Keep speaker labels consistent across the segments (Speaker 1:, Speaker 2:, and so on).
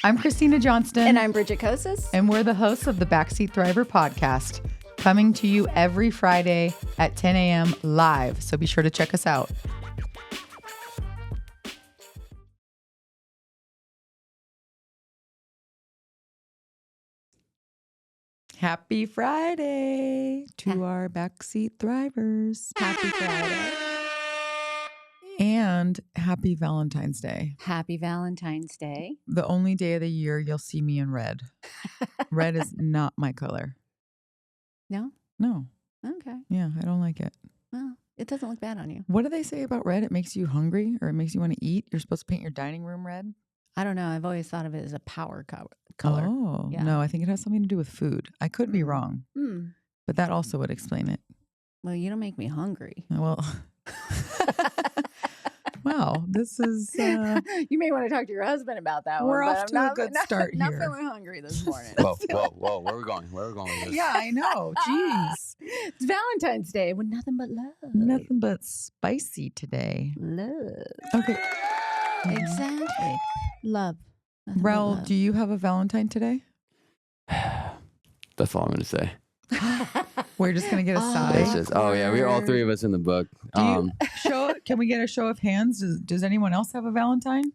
Speaker 1: I'm Christina Johnston.
Speaker 2: And I'm Bridget Kosis.
Speaker 1: And we're the hosts of the Backseat Thriver podcast, coming to you every Friday at 10 a.m. live. So be sure to check us out. Happy Friday to our Backseat Thrivers.
Speaker 2: Happy Friday.
Speaker 1: And happy Valentine's Day.
Speaker 2: Happy Valentine's Day.
Speaker 1: The only day of the year you'll see me in red. Red is not my color.
Speaker 2: No?
Speaker 1: No.
Speaker 2: Okay.
Speaker 1: Yeah, I don't like it.
Speaker 2: Well, it doesn't look bad on you.
Speaker 1: What do they say about red? It makes you hungry or it makes you want to eat? You're supposed to paint your dining room red?
Speaker 2: I don't know. I've always thought of it as a power color.
Speaker 1: Oh,
Speaker 2: Yeah.
Speaker 1: No, I think it has something to do with food. I could be wrong, but that also would explain it.
Speaker 2: Well, you don't make me hungry.
Speaker 1: Well, wow, this is...
Speaker 2: you may want to talk to your husband about that
Speaker 1: we're
Speaker 2: one.
Speaker 1: off to a good start
Speaker 2: Not
Speaker 1: here.
Speaker 2: feeling hungry this morning.
Speaker 3: Whoa. Where are we going? Where are we going with this?
Speaker 1: Yeah, I know. Jeez.
Speaker 2: It's Valentine's Day with nothing but love.
Speaker 1: Nothing but spicy today.
Speaker 2: Love.
Speaker 1: Okay.
Speaker 2: Exactly. Love. Nothing but
Speaker 1: Raul,
Speaker 2: love.
Speaker 1: do you have a Valentine today?
Speaker 3: That's all I'm going to say.
Speaker 1: We're just going to get a sigh.
Speaker 3: It's just, we're all three of us in the book.
Speaker 1: Do you can we get a show of hands? Does anyone else have a Valentine?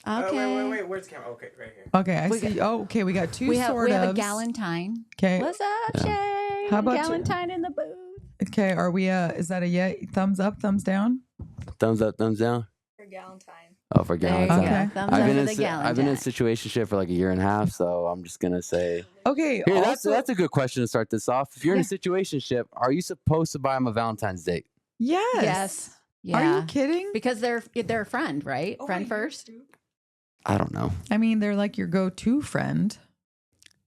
Speaker 2: Okay.
Speaker 4: Wait. Where's the camera? Okay, right here.
Speaker 1: Okay, I see. Okay, we got two
Speaker 2: We have a
Speaker 1: of.
Speaker 2: galentine.
Speaker 1: Okay.
Speaker 2: What's up, Shay?
Speaker 1: How about
Speaker 2: galentine in the booth?
Speaker 1: Okay, are we is that a yay? Thumbs up, thumbs down?
Speaker 3: Thumbs up, thumbs down?
Speaker 5: For Galentine.
Speaker 3: Oh, for
Speaker 2: There you
Speaker 3: Galentine.
Speaker 2: go.
Speaker 1: Okay.
Speaker 2: Thumbs
Speaker 3: I've
Speaker 2: up
Speaker 3: been
Speaker 2: for
Speaker 3: in
Speaker 2: the galentine.
Speaker 3: I've been in a situationship for like a year and a half, so I'm just gonna say.
Speaker 1: Okay,
Speaker 3: Here,
Speaker 1: also,
Speaker 3: that's a good question to start this off. If you're in a situationship, are you supposed to buy them a Valentine's date?
Speaker 1: yes.
Speaker 2: Yes. Yeah.
Speaker 1: Are you kidding?
Speaker 2: Because they're a friend, right?
Speaker 1: Oh,
Speaker 2: Friend
Speaker 1: wait,
Speaker 2: first.
Speaker 3: I don't know.
Speaker 1: I mean, they're like your go-to friend.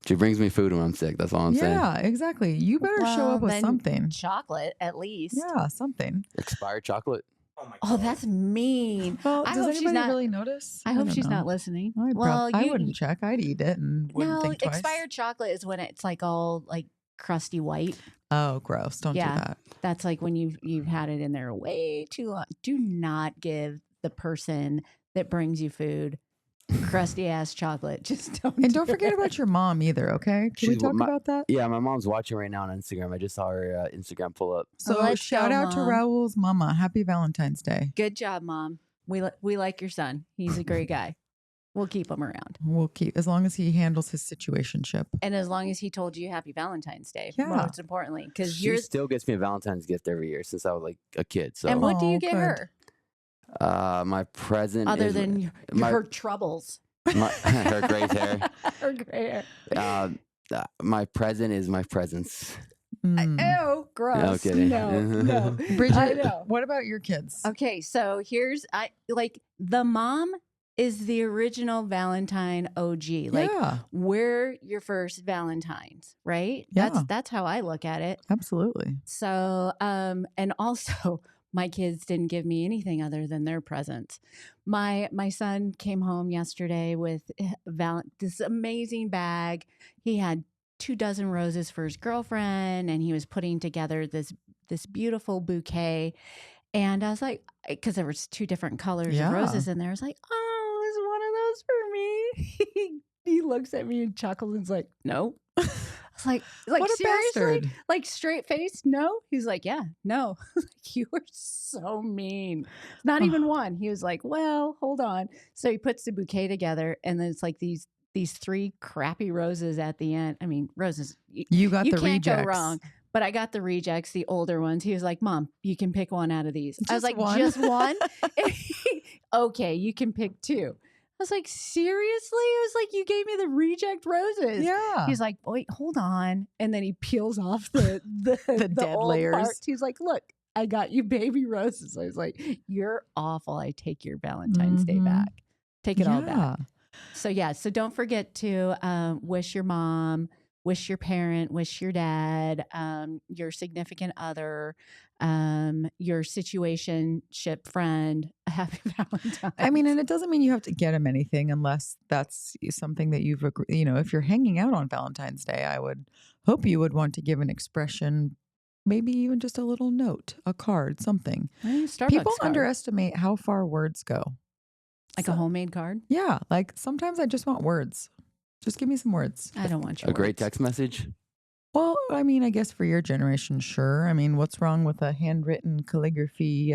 Speaker 3: She brings me food when I'm sick. That's all I'm saying.
Speaker 1: Yeah, exactly. You better show
Speaker 2: Well,
Speaker 1: up with
Speaker 2: then
Speaker 1: something.
Speaker 2: Chocolate, at least.
Speaker 1: Yeah, something.
Speaker 3: Expired chocolate.
Speaker 4: Oh my god.
Speaker 2: Oh, that's mean.
Speaker 1: Well,
Speaker 2: I
Speaker 1: does
Speaker 2: hope she's
Speaker 1: anybody
Speaker 2: not-
Speaker 1: really notice?
Speaker 2: I hope
Speaker 1: don't
Speaker 2: she's
Speaker 1: know.
Speaker 2: not listening.
Speaker 1: I wouldn't check. I'd eat it and wouldn't
Speaker 2: No,
Speaker 1: think twice.
Speaker 2: expired chocolate is when it's like all like crusty white.
Speaker 1: Oh, gross. Don't do
Speaker 2: Yeah.
Speaker 1: that.
Speaker 2: That's like when you've had it in there way too long. Do not give the person that brings you food crusty ass chocolate. Just don't.
Speaker 1: And don't forget about your mom either, okay? Can we
Speaker 3: She's
Speaker 1: talk
Speaker 3: my-
Speaker 1: about that?
Speaker 3: Yeah, my mom's watching right now on Instagram. I just saw her Instagram pull up.
Speaker 1: So
Speaker 2: Let's
Speaker 1: shout
Speaker 2: go,
Speaker 1: out to
Speaker 2: Mom.
Speaker 1: Raul's mama. Happy Valentine's Day.
Speaker 2: Good job, Mom. We like your son. He's a great guy. We'll keep him around.
Speaker 1: We'll keep as long as he handles his situationship.
Speaker 2: And as long as he told you Happy Valentine's Day,
Speaker 1: Yeah.
Speaker 2: most importantly, because
Speaker 3: She
Speaker 2: you're.
Speaker 3: still gets me a Valentine's gift every year since I was like a kid. So
Speaker 2: And what do
Speaker 1: Oh,
Speaker 2: you get
Speaker 1: good.
Speaker 2: her
Speaker 3: my present
Speaker 2: other
Speaker 3: is
Speaker 2: than
Speaker 3: my-
Speaker 2: her troubles?
Speaker 3: her gray hair.
Speaker 2: Her gray hair.
Speaker 3: My present is my presence.
Speaker 1: Mm.
Speaker 2: Ew, gross.
Speaker 3: No kidding.
Speaker 2: No.
Speaker 1: Bridget,
Speaker 2: I know.
Speaker 1: what about your kids?
Speaker 2: Okay, so here's the mom is the original Valentine OG. Like
Speaker 1: yeah,
Speaker 2: we're your first Valentines, right?
Speaker 1: Yeah.
Speaker 2: That's how I look at it.
Speaker 1: absolutely.
Speaker 2: So and also my kids didn't give me anything other than their presents. My son came home yesterday with this amazing bag. He had 24 roses for his girlfriend, and he was putting together this beautiful bouquet. And I was like, because there was 2 different colors
Speaker 1: Yeah.
Speaker 2: of roses in there. I was like, oh, is one of those for me? He looks at me and chuckles and's like, no. I was like
Speaker 1: What a
Speaker 2: seriously?
Speaker 1: bastard.
Speaker 2: Like straight face, no. He's like, yeah, no. Like, you are so mean. Not even one. He was like, well, hold on. So he puts the bouquet together, and then it's like these 3 crappy roses at the end. I mean, roses.
Speaker 1: You got
Speaker 2: You
Speaker 1: the
Speaker 2: can't
Speaker 1: rejects.
Speaker 2: go wrong. But I got the rejects, the older ones. He was like, Mom, you can pick one out of these. I was
Speaker 1: Just
Speaker 2: like,
Speaker 1: one?
Speaker 2: just one? Okay, you can pick 2. I was like, seriously? It was like, you gave me the reject roses.
Speaker 1: Yeah.
Speaker 2: He's like, wait, hold on. And then he peels off the
Speaker 1: dead
Speaker 2: old
Speaker 1: layers.
Speaker 2: parts. He's like, look, I got you baby roses. I was like, you're awful. I take your Valentine's Day
Speaker 1: Mhm.
Speaker 2: back. Take it all back.
Speaker 1: Yeah.
Speaker 2: So don't forget to wish your mom, wish your parent, wish your dad, your significant other, your situationship friend a happy Valentine's.
Speaker 1: I mean, and it doesn't mean you have to get him anything unless that's something that you've agreed. You know, if you're hanging out on Valentine's Day, I would hope you would want to give an expression, maybe even just a little note, a card, something.
Speaker 2: Starbucks
Speaker 1: People
Speaker 2: card.
Speaker 1: underestimate how far words go.
Speaker 2: Like
Speaker 1: So-
Speaker 2: a homemade card?
Speaker 1: Yeah, like sometimes I just want words. Just give me some words.
Speaker 2: I don't want your
Speaker 3: A great
Speaker 2: words.
Speaker 3: text message.
Speaker 1: Well, I mean, I guess for your generation, sure. I mean, what's wrong with a handwritten calligraphy,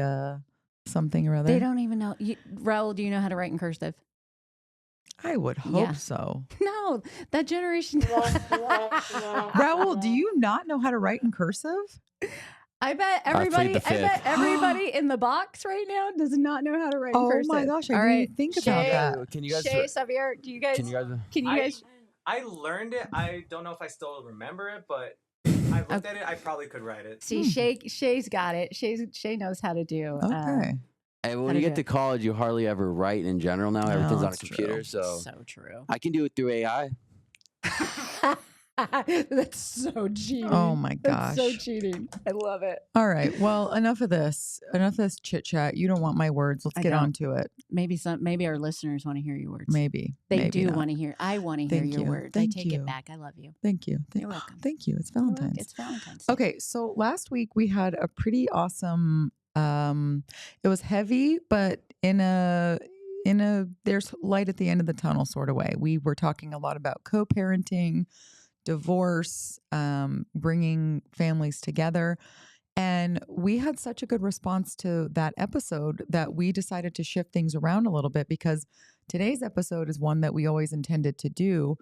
Speaker 1: something or other?
Speaker 2: They don't even know. Raul, do you know how to write in cursive?
Speaker 1: I would hope
Speaker 2: Yeah.
Speaker 1: so.
Speaker 2: No, that generation.
Speaker 1: Raul, do you not know how to write in cursive?
Speaker 2: I bet
Speaker 3: plead
Speaker 2: everybody.
Speaker 3: the
Speaker 2: I bet
Speaker 3: fifth.
Speaker 2: everybody in the box right now does not know how to write in
Speaker 1: Oh
Speaker 2: cursive.
Speaker 1: my gosh, I
Speaker 2: All
Speaker 1: didn't
Speaker 2: right,
Speaker 1: even think
Speaker 2: Shay,
Speaker 1: about that.
Speaker 3: Can you guys?
Speaker 2: Shay, Xavier, do you guys?
Speaker 3: Can you guys?
Speaker 2: Can you guys?
Speaker 4: I learned it. I don't know if I still remember it, but I looked at it. I probably could write it.
Speaker 2: See, Shay's got it. Shay knows how to do.
Speaker 1: Okay.
Speaker 3: Hey, when
Speaker 2: How
Speaker 3: you
Speaker 2: to
Speaker 3: get
Speaker 2: do
Speaker 3: to college, you hardly ever write in general now.
Speaker 1: No,
Speaker 3: Everything's on a
Speaker 1: that's
Speaker 3: computer,
Speaker 1: true.
Speaker 3: so
Speaker 2: So true.
Speaker 3: I can do it through AI.
Speaker 2: That's so cheating.
Speaker 1: Oh my
Speaker 2: That's so
Speaker 1: gosh.
Speaker 2: cheating. I love it.
Speaker 1: All right. Well, enough of this. Enough of this chit chat. You don't want my words. Let's
Speaker 2: I
Speaker 1: get
Speaker 2: don't.
Speaker 1: on to it.
Speaker 2: Maybe our listeners want to hear your words.
Speaker 1: Maybe.
Speaker 2: They
Speaker 1: maybe
Speaker 2: do
Speaker 1: not.
Speaker 2: want to hear. I want to hear
Speaker 1: Thank
Speaker 2: your
Speaker 1: you.
Speaker 2: words.
Speaker 1: Thank
Speaker 2: I take
Speaker 1: you.
Speaker 2: it back. I love you.
Speaker 1: Thank you.
Speaker 2: You're welcome.
Speaker 1: Thank you. It's
Speaker 2: You're welcome.
Speaker 1: Valentine's.
Speaker 2: It's Valentine's Day.
Speaker 1: Okay, so last week we had a pretty awesome it was heavy, but in a there's light at the end of the tunnel sort of way. We were talking a lot about co-parenting, divorce, bringing families together. And we had such a good response to that episode that we decided to shift things around a little bit because today's episode is one that we always intended to do.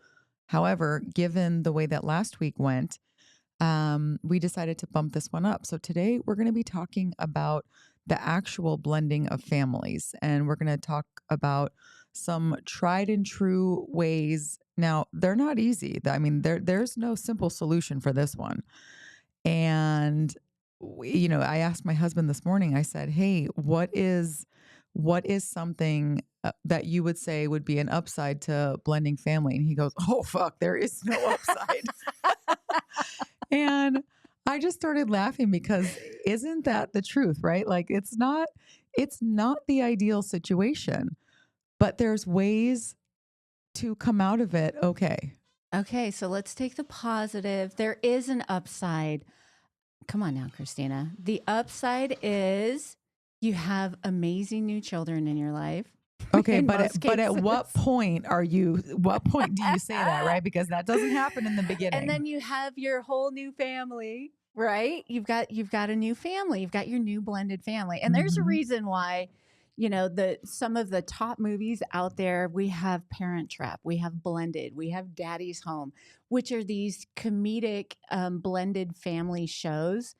Speaker 1: However, given the way that last week went, we decided to bump this one up. So today we're going to be talking about the actual blending of families, and we're going to talk about some tried and true ways. Now, they're not easy. I mean, there's no simple solution for this one. And I asked my husband this morning. I said, "Hey, what is something that you would say would be an upside to blending family?" And he goes, "Oh fuck, there is no upside." And I just started laughing because isn't that the truth, right? Like it's not the ideal situation, but there's ways to come out of it okay.
Speaker 2: Okay, so let's take the positive. There is an upside. Come on now, Christina. The upside is you have amazing new children in your life.
Speaker 1: Okay,
Speaker 2: In
Speaker 1: but
Speaker 2: most
Speaker 1: at what
Speaker 2: cases.
Speaker 1: point do you say that, right? Because that doesn't happen in the beginning.
Speaker 2: And then you have your whole new family, right? You've got a new family. You've got your new blended family. And there's a
Speaker 1: Mhm.
Speaker 2: reason why, some of the top movies out there, we have Parent Trap, we have Blended, we have Daddy's Home, which are these comedic blended family shows.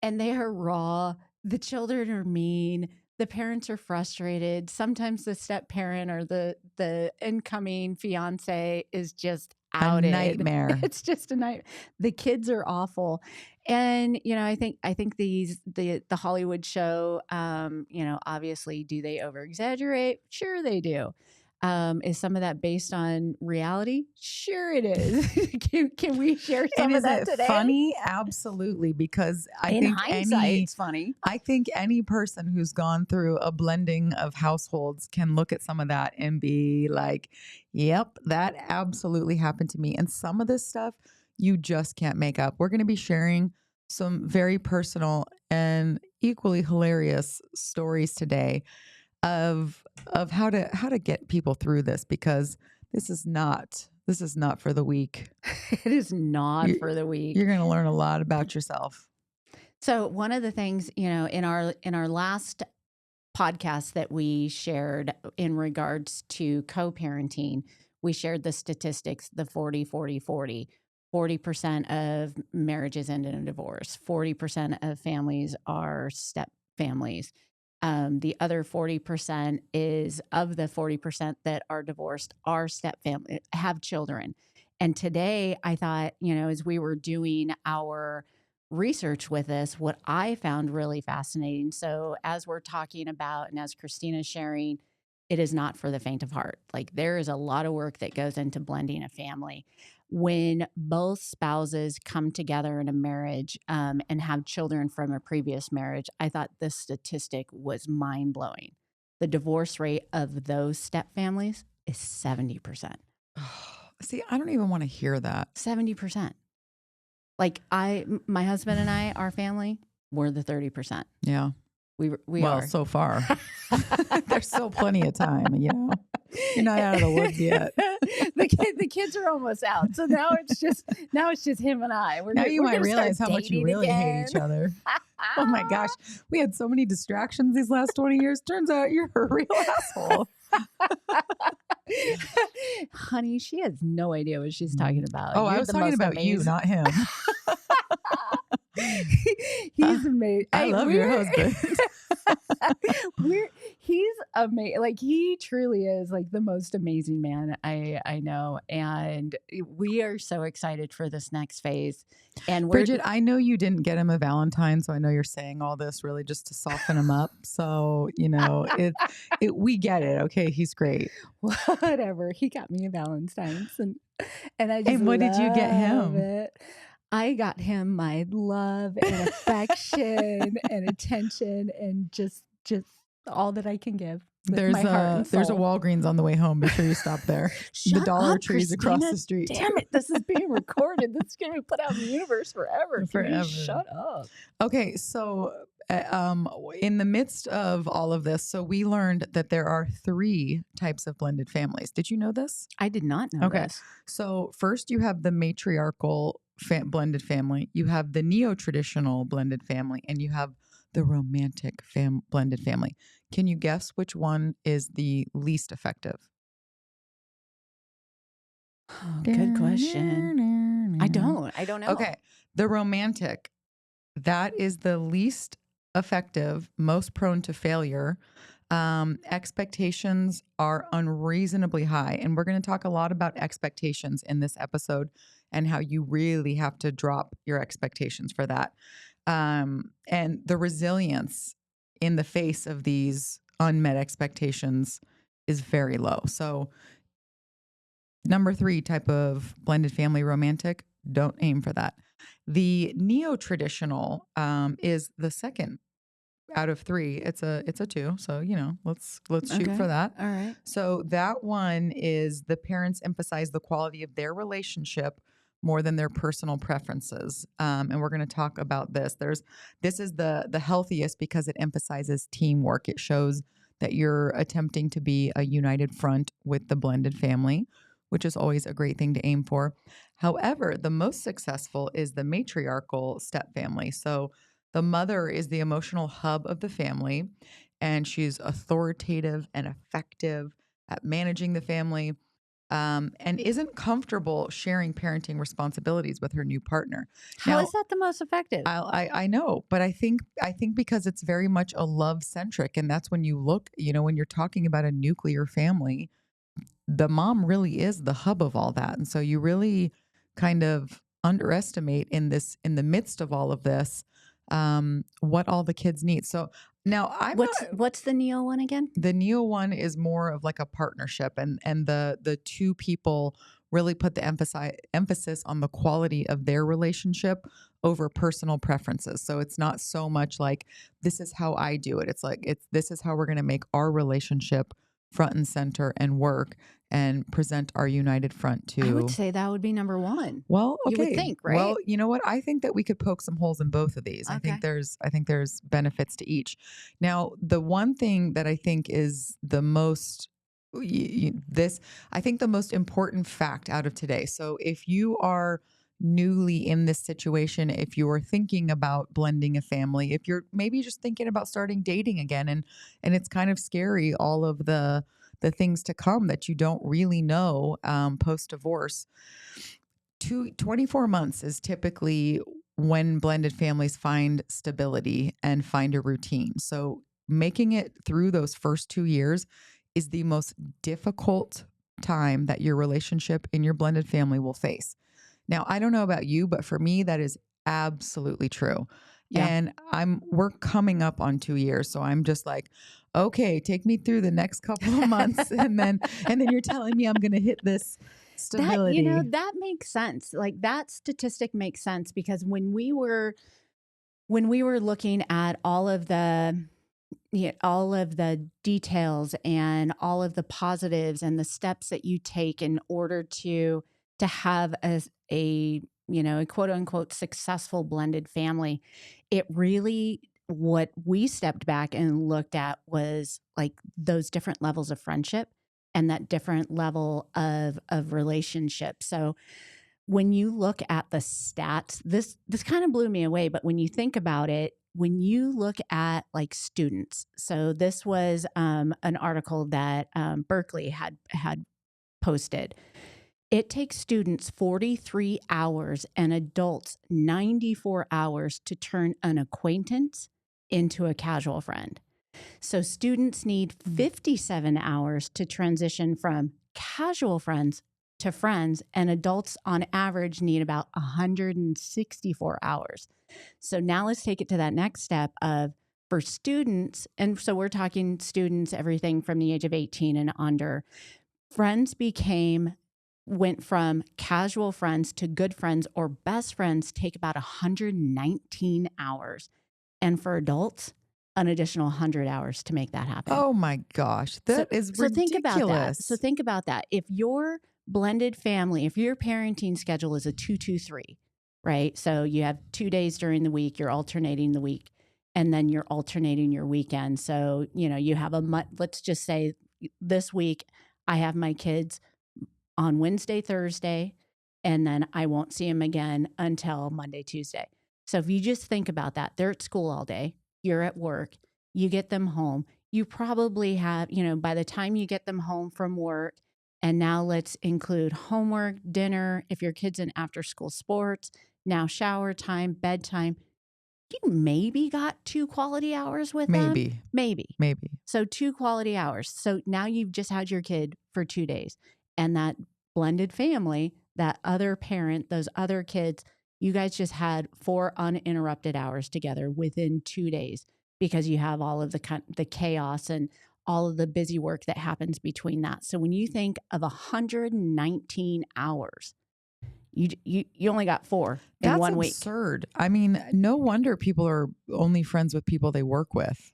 Speaker 2: And they are raw. The children are mean. The parents are frustrated. Sometimes the step parent or the incoming fiance is just
Speaker 1: A
Speaker 2: outed.
Speaker 1: nightmare.
Speaker 2: It's just a night. The kids are awful, and I think the Hollywood show. Obviously, do they over exaggerate? Sure, they do. Is some of that based on reality? Sure, it is. Can we share some
Speaker 1: And
Speaker 2: of
Speaker 1: is
Speaker 2: that
Speaker 1: it
Speaker 2: today?
Speaker 1: funny? Absolutely, because
Speaker 2: In hindsight, it's funny.
Speaker 1: I think any person who's gone through a blending of households can look at some of that and be like, yep, that absolutely happened to me. And some of this stuff you just can't make up. We're going to be sharing some very personal and equally hilarious stories today of how to get people through this, because this is not for the weak.
Speaker 2: It is not
Speaker 1: You-
Speaker 2: for the weak.
Speaker 1: You're going to learn a lot about yourself.
Speaker 2: So one of the things, in our last podcast that we shared in regards to co-parenting, we shared the statistics, the 40-40-40. 40% of marriages end in a divorce. 40% of families are step families. The other 40% is of the 40% that are divorced are step family, have children. And today I thought, as we were doing our research with this, what I found really fascinating. So as we're talking about, and as Christina's sharing, it is not for the faint of heart. Like there is a lot of work that goes into blending a family. When both spouses come together in a marriage and have children from a previous marriage, I thought this statistic was mind blowing. The divorce rate of those step families is 70%.
Speaker 1: See, I don't even want to hear that.
Speaker 2: 70%. Like my husband and I, our family, we're the 30%.
Speaker 1: Yeah.
Speaker 2: We
Speaker 1: Well,
Speaker 2: are.
Speaker 1: so far. There's still plenty of time, you know. You're not out of the woods yet.
Speaker 2: The kids are almost out, so now it's just him and I.
Speaker 1: Now you
Speaker 2: we're
Speaker 1: might
Speaker 2: gonna start
Speaker 1: realize how much you
Speaker 2: dating
Speaker 1: really hate
Speaker 2: again.
Speaker 1: each other. Oh my gosh. We had so many distractions these last 20 years. Turns out you're a real asshole.
Speaker 2: Honey, she has no idea what she's talking about.
Speaker 1: Oh, I
Speaker 2: You're
Speaker 1: was
Speaker 2: the
Speaker 1: talking
Speaker 2: most
Speaker 1: about you,
Speaker 2: amazing.
Speaker 1: not him.
Speaker 2: He's amazing.
Speaker 1: I love your husband.
Speaker 2: He's amazing. Like, he truly is like the most amazing man I know, and we are so excited for this next phase. And
Speaker 1: Bridget, I know you didn't get him a Valentine, so I know you're saying all this really just to soften him up. So, you know, we get it. Okay, he's great.
Speaker 2: whatever. He got me a Valentine's, and I just
Speaker 1: And what did you get
Speaker 2: love
Speaker 1: him?
Speaker 2: it. I got him my love and affection and attention and just all that I can give. With
Speaker 1: There's
Speaker 2: my heart and
Speaker 1: there's a
Speaker 2: soul.
Speaker 1: Walgreens on the way home. Be sure you stop there. The
Speaker 2: Shut
Speaker 1: Dollar
Speaker 2: up,
Speaker 1: Tree's across
Speaker 2: Christina.
Speaker 1: the street.
Speaker 2: Damn it. This is being recorded. This is going to be put out in the universe forever. Can
Speaker 1: Forever.
Speaker 2: you shut up?
Speaker 1: Okay, so in the midst of all of this, so we learned that there are 3 types of blended families. Did you know this?
Speaker 2: I did not know this.
Speaker 1: So first you have the matriarchal blended family, you have the neo-traditional blended family, and you have the romantic blended family. Can you guess which one is the least effective?
Speaker 2: Oh, good question. I don't know.
Speaker 1: Okay, the romantic, that is the least effective, most prone to failure. Expectations are unreasonably high. And we're going to talk a lot about expectations in this episode and how you really have to drop your expectations for that. And the resilience in the face of these unmet expectations is very low. So, number 3 type of blended family romantic, don't aim for that. The neo-traditional is the second out of 3. It's a 2. So, you know, let's shoot
Speaker 2: Okay.
Speaker 1: for that.
Speaker 2: All right.
Speaker 1: So that one is the parents emphasize the quality of their relationship more than their personal preferences. And we're going to talk about this. This is the healthiest because it emphasizes teamwork. It shows that you're attempting to be a united front with the blended family, which is always a great thing to aim for. However, the most successful is the matriarchal step family. So the mother is the emotional hub of the family, and she's authoritative and effective at managing the family, and isn't comfortable sharing parenting responsibilities with her new partner.
Speaker 2: How
Speaker 1: Now,
Speaker 2: is that the most effective?
Speaker 1: I know, but I think because it's very much a love centric, and that's when you look, you know, when you're talking about a nuclear family, the mom really is the hub of all that, and so you really kind of underestimate in the midst of all of this what all the kids need. So now
Speaker 2: What's the Neo one again?
Speaker 1: the neo one is more of like a partnership, and the 2 people really put the emphasis on the quality of their relationship over personal preferences. So it's not so much like, this is how I do it. It's like, this is how we're going to make our relationship front and center and work and present our united front to.
Speaker 2: I would say that would be number 1.
Speaker 1: Well, okay.
Speaker 2: You would think, right?
Speaker 1: Well, you know what? I think that we could poke some holes in both of these.
Speaker 2: Okay.
Speaker 1: I think there's benefits to each. Now, the one thing that I think is the most I think the most important fact out of today. So if you are newly in this situation, if you are thinking about blending a family, if you're maybe just thinking about starting dating again, and it's kind of scary, all of the things to come that you don't really know post divorce. 24 months is typically when blended families find stability and find a routine. So making it through those first 2 years is the most difficult time that your relationship in your blended family will face. Now, I don't know about you, but for me, that is absolutely true.
Speaker 2: Yeah.
Speaker 1: And we're coming up on 2 years. So I'm just like, okay, take me through the next couple of months. and then you're telling me I'm going to hit this stability.
Speaker 2: That makes sense. Like, that statistic makes sense, because when we were looking at all of the details and all of the positives and the steps that you take in order to have a quote unquote successful blended family, it really what we stepped back and looked at was like those different levels of friendship and that different level of relationship. So when you look at the stats, this kind of blew me away, but when you think about it, when you look at like students, so this was an article that Berkeley had posted. It takes students 43 hours and adults 94 hours to turn an acquaintance into a casual friend. So students need 57 hours to transition from casual friends to friends, and adults on average need about 164 hours. So now let's take it to that next step of for students, and so we're talking students, everything from the age of 18 and under, friends went from casual friends to good friends or best friends take about 119 hours. And for adults, an additional 100 hours to make that happen.
Speaker 1: Oh my gosh, that is ridiculous.
Speaker 2: Think about that. So think about that. If your blended family, if your parenting schedule is a 2-2-3, right? So you have 2 days during the week, you're alternating the week, and then you're alternating your weekend. So, you have let's just say this week, I have my kids on Wednesday, Thursday, and then I won't see them again until Monday, Tuesday. So if you just think about that, they're at school all day, you're at work, you get them home, you probably have, by the time you get them home from work, and now let's include homework, dinner, if your kid's in after school sports, now shower time, bedtime, you maybe got 2 quality hours with them. Maybe. So 2 quality hours. So now you've just had your kid for 2 days. And that blended family, that other parent, those other kids, you guys just had 4 uninterrupted hours together within 2 days because you have all of the chaos and all of the busy work that happens between that. So when you think of 119 hours, you only got 4 in 1 week.
Speaker 1: That's absurd. I mean, no wonder people are only friends with people they work with.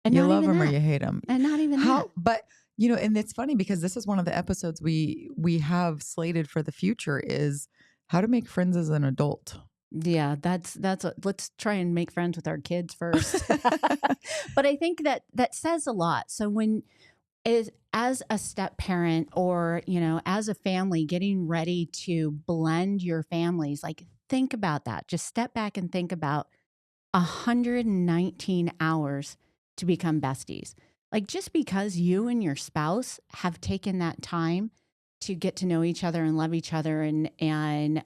Speaker 1: And you love them or you hate them.
Speaker 2: And not even that.
Speaker 1: But and it's funny because this is one of the episodes we have slated for the future is how to make friends as an adult.
Speaker 2: Yeah, let's try and make friends with our kids first. But I think that says a lot. So as a step parent or, as a family getting ready to blend your families, like think about that. Just step back and think about 119 hours to become besties. Like just because you and your spouse have taken that time to get to know each other and love each other and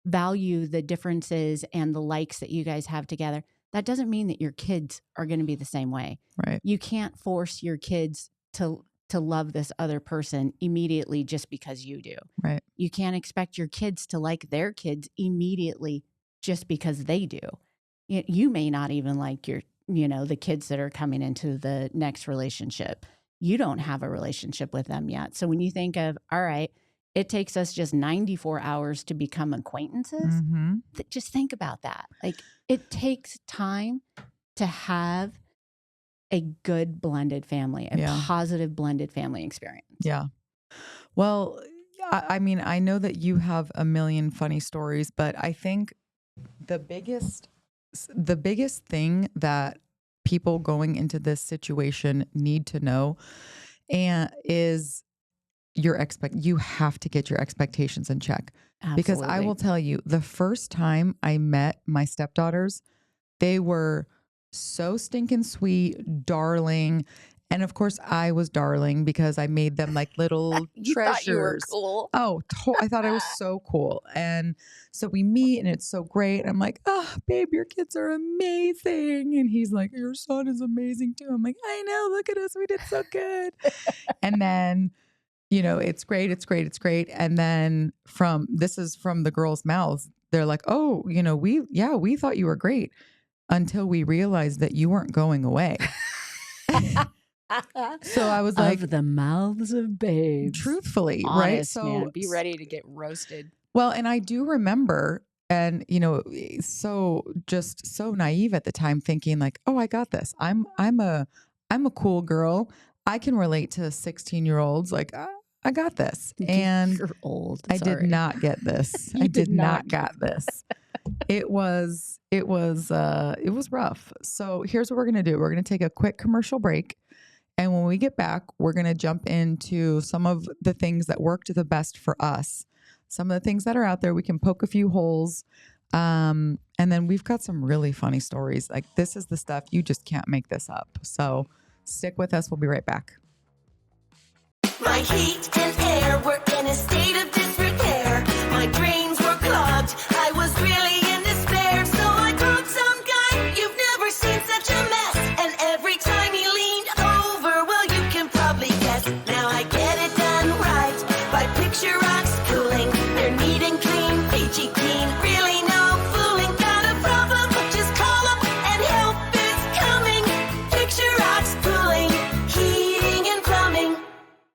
Speaker 2: value the differences and the likes that you guys have together, that doesn't mean that your kids are going to be the same way.
Speaker 1: Right.
Speaker 2: You can't force your kids to love this other person immediately just because you do.
Speaker 1: Right.
Speaker 2: You can't expect your kids to like their kids immediately just because they do. You may not even like the kids that are coming into the next relationship. You don't have a relationship with them yet. So when you think of, all right, it takes us just 94 hours to become acquaintances, just think about that. Like it takes time to have a good blended family, a positive blended family experience.
Speaker 1: Yeah. Well, I mean, I know that you have a million funny stories, but I think the biggest thing that people going into this situation need to know is you have to get your expectations in check.
Speaker 2: Absolutely.
Speaker 1: Because I will tell you, the first time I met my stepdaughters, they were so stinking sweet, darling. And of course I was darling because I made them like little
Speaker 2: you
Speaker 1: treasures.
Speaker 2: Thought you were cool.
Speaker 1: Oh, I thought I was so cool. And so we meet and it's so great. I'm like, oh, babe, your kids are amazing. And he's like, your son is amazing too. I'm like, I know, look at us. We did so good. And then, it's great. It's great. It's great. And then this is from the girls' mouths. They're like, oh, we thought you were great until we realized that you weren't going away. So I was like,
Speaker 2: of the mouths of babes.
Speaker 1: Truthfully,
Speaker 2: Honest,
Speaker 1: right? So
Speaker 2: man, be ready to get roasted.
Speaker 1: Well, and I do remember, and so naive at the time, thinking like, oh, I got this. I'm a cool girl. I can relate to 16-year-olds. Like, I got this. And
Speaker 2: you're old.
Speaker 1: I did not get this. I did not got this. it was rough. So here's what we're going to do. We're going to take a quick commercial break. And when we get back, we're going to jump into some of the things that worked the best for us. Some of the things that are out there, we can poke a few holes. And then we've got some really funny stories. Like, this is the stuff you just can't make this up. So stick with us. We'll be right back.
Speaker 5: My heat and air were in a state of disrepair. My drains were clogged. I was really in despair. So I called some guy. You've never seen such a mess. And every time he leaned over, well, you can probably guess. Now I get it done right by Picture Rocks Cooling. They're neat and clean, peachy keen. Really no fooling. Got a problem? Just call up and help is coming. Picture Rocks Cooling, heating and plumbing.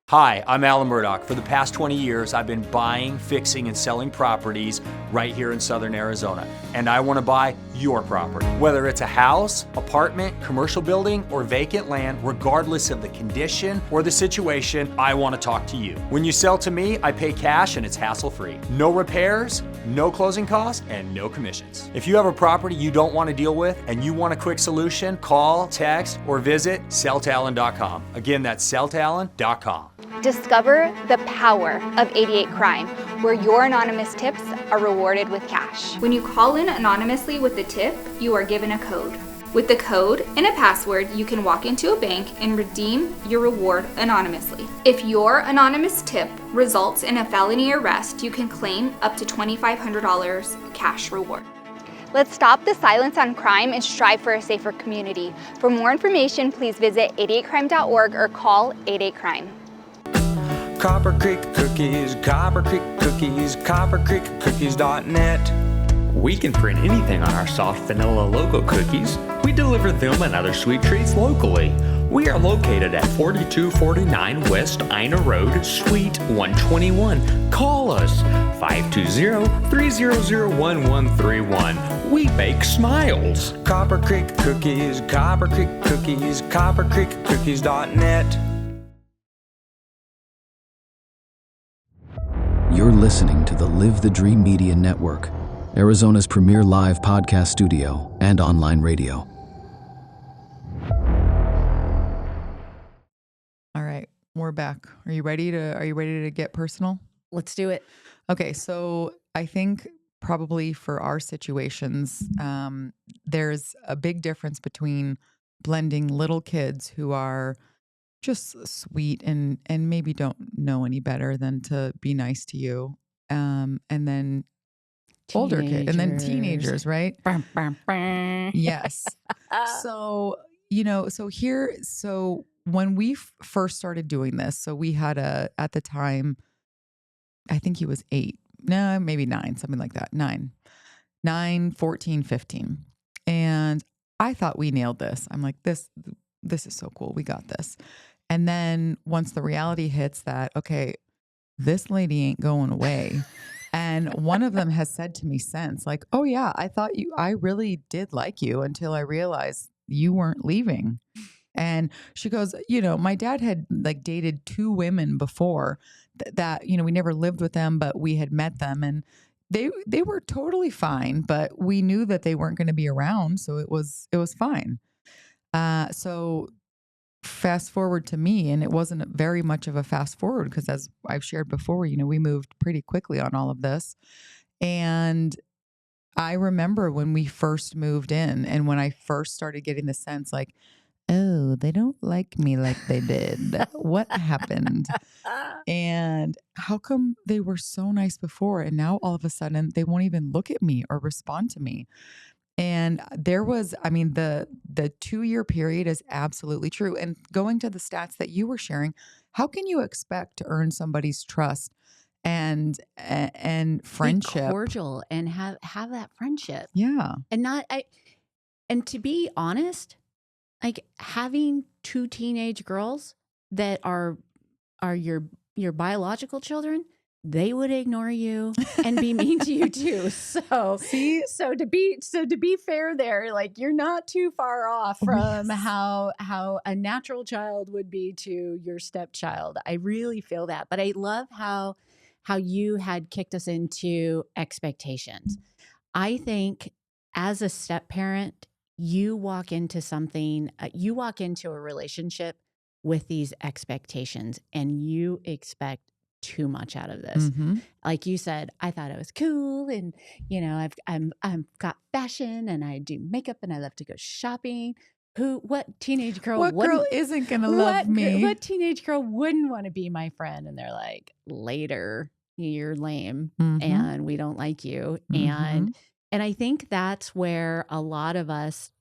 Speaker 6: Hi, I'm Alan Murdoch. For the past 20 years, I've been buying, fixing, and selling properties right here in Southern Arizona. And I want to buy your property. Whether it's a house, apartment, commercial building, or vacant land, regardless of the condition or the situation, I want to talk to you. When you sell to me, I pay cash and it's hassle-free. No repairs, no closing costs, and no commissions. If you have a property you don't want to deal with and you want a quick solution, call, text, or visit selltoalan.com. Again, that's selltoalan.com.
Speaker 7: Discover the power of 88 Crime, where your anonymous tips are rewarded with cash. When you call in anonymously with a tip, you are given a code. With the code and a password, you can walk into a bank and redeem your reward anonymously. If your anonymous tip results in a felony arrest, you can claim up to $2,500 cash reward. Let's stop the silence on crime and strive for a safer community. For more information, please visit 88crime.org or call 88crime.
Speaker 8: Copper Creek Cookies, Copper Creek Cookies, coppercreekcookies.net.
Speaker 9: We can print anything on our soft vanilla logo cookies. We deliver them and other sweet treats locally. We are located at 4249 West Ina Road, Suite 121. Call us 520-300-1131. We bake smiles.
Speaker 8: Copper Creek Cookies, Copper Creek Cookies, coppercreekcookies.net.
Speaker 10: You're listening to the Live the Dream Media Network, Arizona's premier live podcast studio and online radio.
Speaker 1: All right, we're back. Are you ready to get personal?
Speaker 2: Let's do it.
Speaker 1: Okay, so I think probably for our situations, there's a big difference between blending little kids who are just sweet and maybe don't know any better than to be nice to you, and then older kids, and then teenagers, right? Yes. So when we first started doing this, so we had at the time, I think he was 8, no, maybe 9, something like that, 9, 14, 15. And I thought we nailed this. I'm like, this is so cool. We got this. And then once the reality hits that, okay, this lady ain't going away. And one of them has said to me since, like, oh yeah, I really did like you until I realized you weren't leaving. And she goes, my dad had like dated 2 women before that, we never lived with them, but we had met them and they were totally fine, but we knew that they weren't going to be around. So it was fine. So fast forward to me, and it wasn't very much of a fast forward because, as I've shared before, we moved pretty quickly on all of this. And I remember when we first moved in and when I first started getting the sense like, oh, they don't like me like they did. What happened? And how come they were so nice before and now all of a sudden they won't even look at me or respond to me? And there was, the 2-year period is absolutely true. And going to the stats that you were sharing, how can you expect to earn somebody's trust and friendship?
Speaker 2: Be cordial and have that friendship.
Speaker 1: Yeah.
Speaker 2: And to be honest, like having 2 teenage girls that are your biological children, they would ignore you and be mean to you too. So to be fair there, like you're not too far off from how a natural child would be to your stepchild. I really feel that. But I love how you had kicked us into expectations. I think as a step parent, you walk into a relationship with these expectations and you expect too much out of this.
Speaker 1: Mm-hmm.
Speaker 2: Like you said, I thought I was cool and I'm got fashion and I do makeup and I love to go shopping. What teenage girl
Speaker 1: What girl
Speaker 2: wouldn't
Speaker 1: isn't going to love me?
Speaker 2: what teenage girl wouldn't want to be my friend? And they're like, later, you're lame
Speaker 1: Mm-hmm.
Speaker 2: and we don't like you.
Speaker 1: Mm-hmm.
Speaker 2: And I think that's where a lot of us,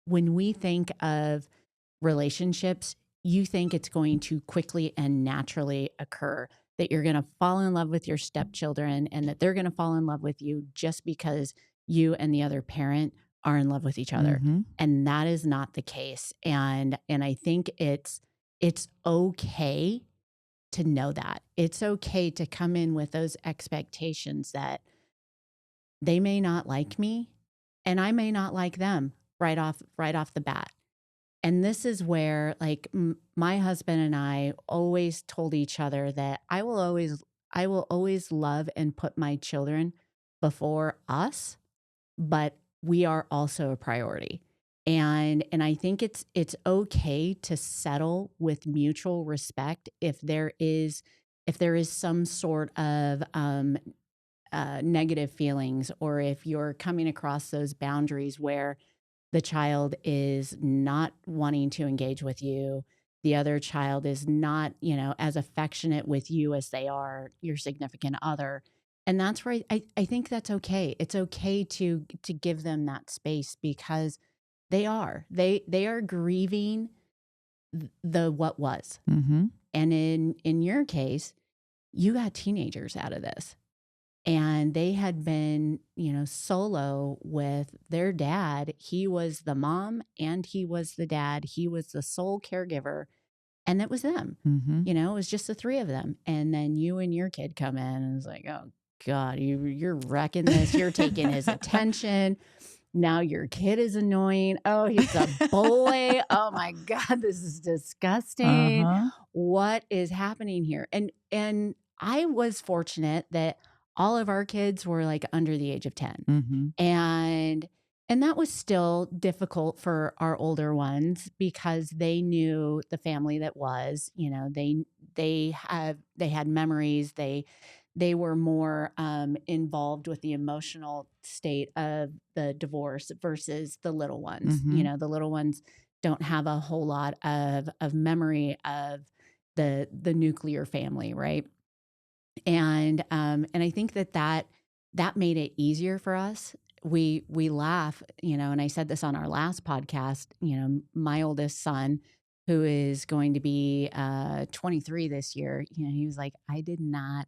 Speaker 2: when we think of relationships, you think it's going to quickly and naturally occur, that you're going to fall in love with your stepchildren and that they're going to fall in love with you just because you and the other parent are in love with each other.
Speaker 1: Mm-hmm.
Speaker 2: And that is not the case. And I think it's okay to know that. It's okay to come in with those expectations that they may not like me and I may not like them right off the bat. And this is where, like, my husband and I always told each other that I will always love and put my children before us, but we are also a priority. And I think it's okay to settle with mutual respect if there is some sort of negative feelings, or if you're coming across those boundaries where the child is not wanting to engage with you, the other child is not, as affectionate with you as they are your significant other. And that's where I think that's okay. It's okay to give them that space, because they are grieving the what was.
Speaker 1: Mm-hmm.
Speaker 2: And in your case, you got teenagers out of this. And they had been, solo with their dad. He was the mom and he was the dad. He was the sole caregiver. And it was them.
Speaker 1: Mm-hmm.
Speaker 2: It was just the three of them. And then you and your kid come in and it's like, oh God, you're wrecking this. You're taking his attention. Now your kid is annoying. Oh, he's a boy. Oh my God, this is disgusting.
Speaker 1: Uh-huh.
Speaker 2: What is happening here? And I was fortunate that all of our kids were like under the age of 10.
Speaker 1: Mm-hmm.
Speaker 2: And that was still difficult for our older ones, because they knew the family that was, they had memories. They were more involved with the emotional state of the divorce versus the little ones.
Speaker 1: Mm-hmm.
Speaker 2: The little ones don't have a whole lot of memory of the nuclear family, right? And I think that made it easier for us. We laugh, and I said this on our last podcast, my oldest son, who is going to be 23 this year, he was like, I did not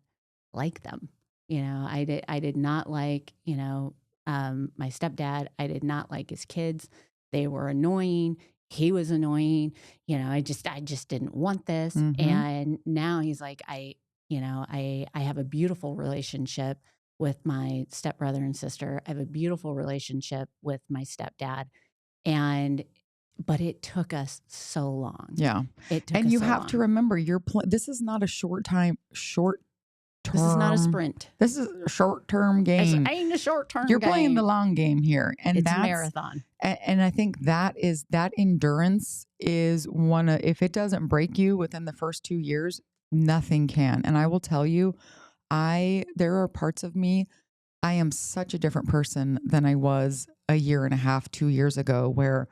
Speaker 2: like them. I did not like, my stepdad. I did not like his kids. They were annoying. He was annoying. I just didn't want this.
Speaker 1: Mm-hmm.
Speaker 2: And now he's like, I have a beautiful relationship with my stepbrother and sister. I have a beautiful relationship with my stepdad. But it took us so long.
Speaker 1: Yeah.
Speaker 2: And
Speaker 1: you have to remember, this is not a short term.
Speaker 2: This is not a sprint.
Speaker 1: This is a short-term game.
Speaker 2: This ain't a short-term game.
Speaker 1: You're playing the long game here. And
Speaker 2: it's
Speaker 1: that's
Speaker 2: a marathon.
Speaker 1: And I think that endurance is if it doesn't break you within the first 2 years, nothing can. And I will tell you, there are parts of me, I am such a different person than I was a year and a half, 2 years ago, where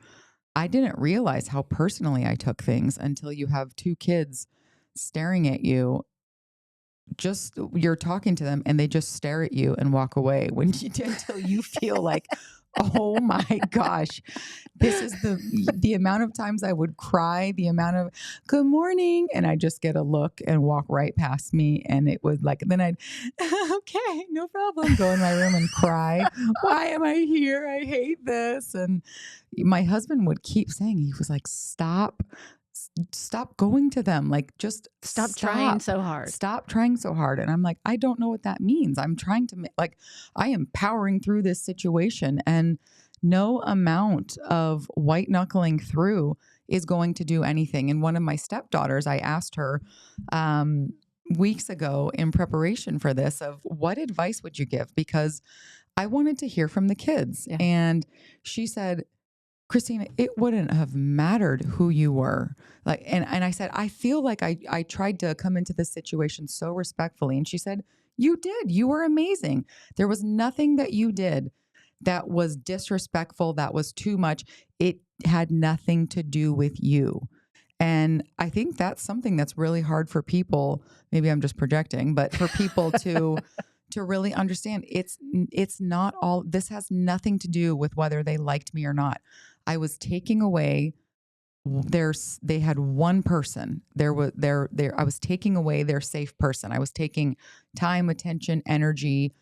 Speaker 1: I didn't realize how personally I took things until you have two kids staring at you. Just you're talking to them and they just stare at you and walk away until you feel like, oh my gosh, this is the amount of times I would cry, the amount of good morning, and I just get a look and walk right past me, and it would then I'd okay, no problem, go in my room and cry. Why am I here? I hate this. And my husband would keep saying, he was like, stop going to them. Like, just
Speaker 2: stop trying so hard.
Speaker 1: Stop trying so hard. And I'm like, I don't know what that means. I'm trying to I am powering through this situation, and no amount of white knuckling through is going to do anything. And one of my stepdaughters, I asked her weeks ago in preparation for this, of what advice would you give? Because I wanted to hear from the kids.
Speaker 2: Yeah.
Speaker 1: And she said, Christina, it wouldn't have mattered who you were. Like, and I said, I feel like I tried to come into this situation so respectfully. And she said, you did. You were amazing. There was nothing that you did that was disrespectful, that was too much. It had nothing to do with you. And I think that's something that's really hard for people. Maybe I'm just projecting, but for people to really understand, it's not all. This has nothing to do with whether they liked me or not. I was taking away they had one person. I was taking away their safe person. I was taking time, attention, energy,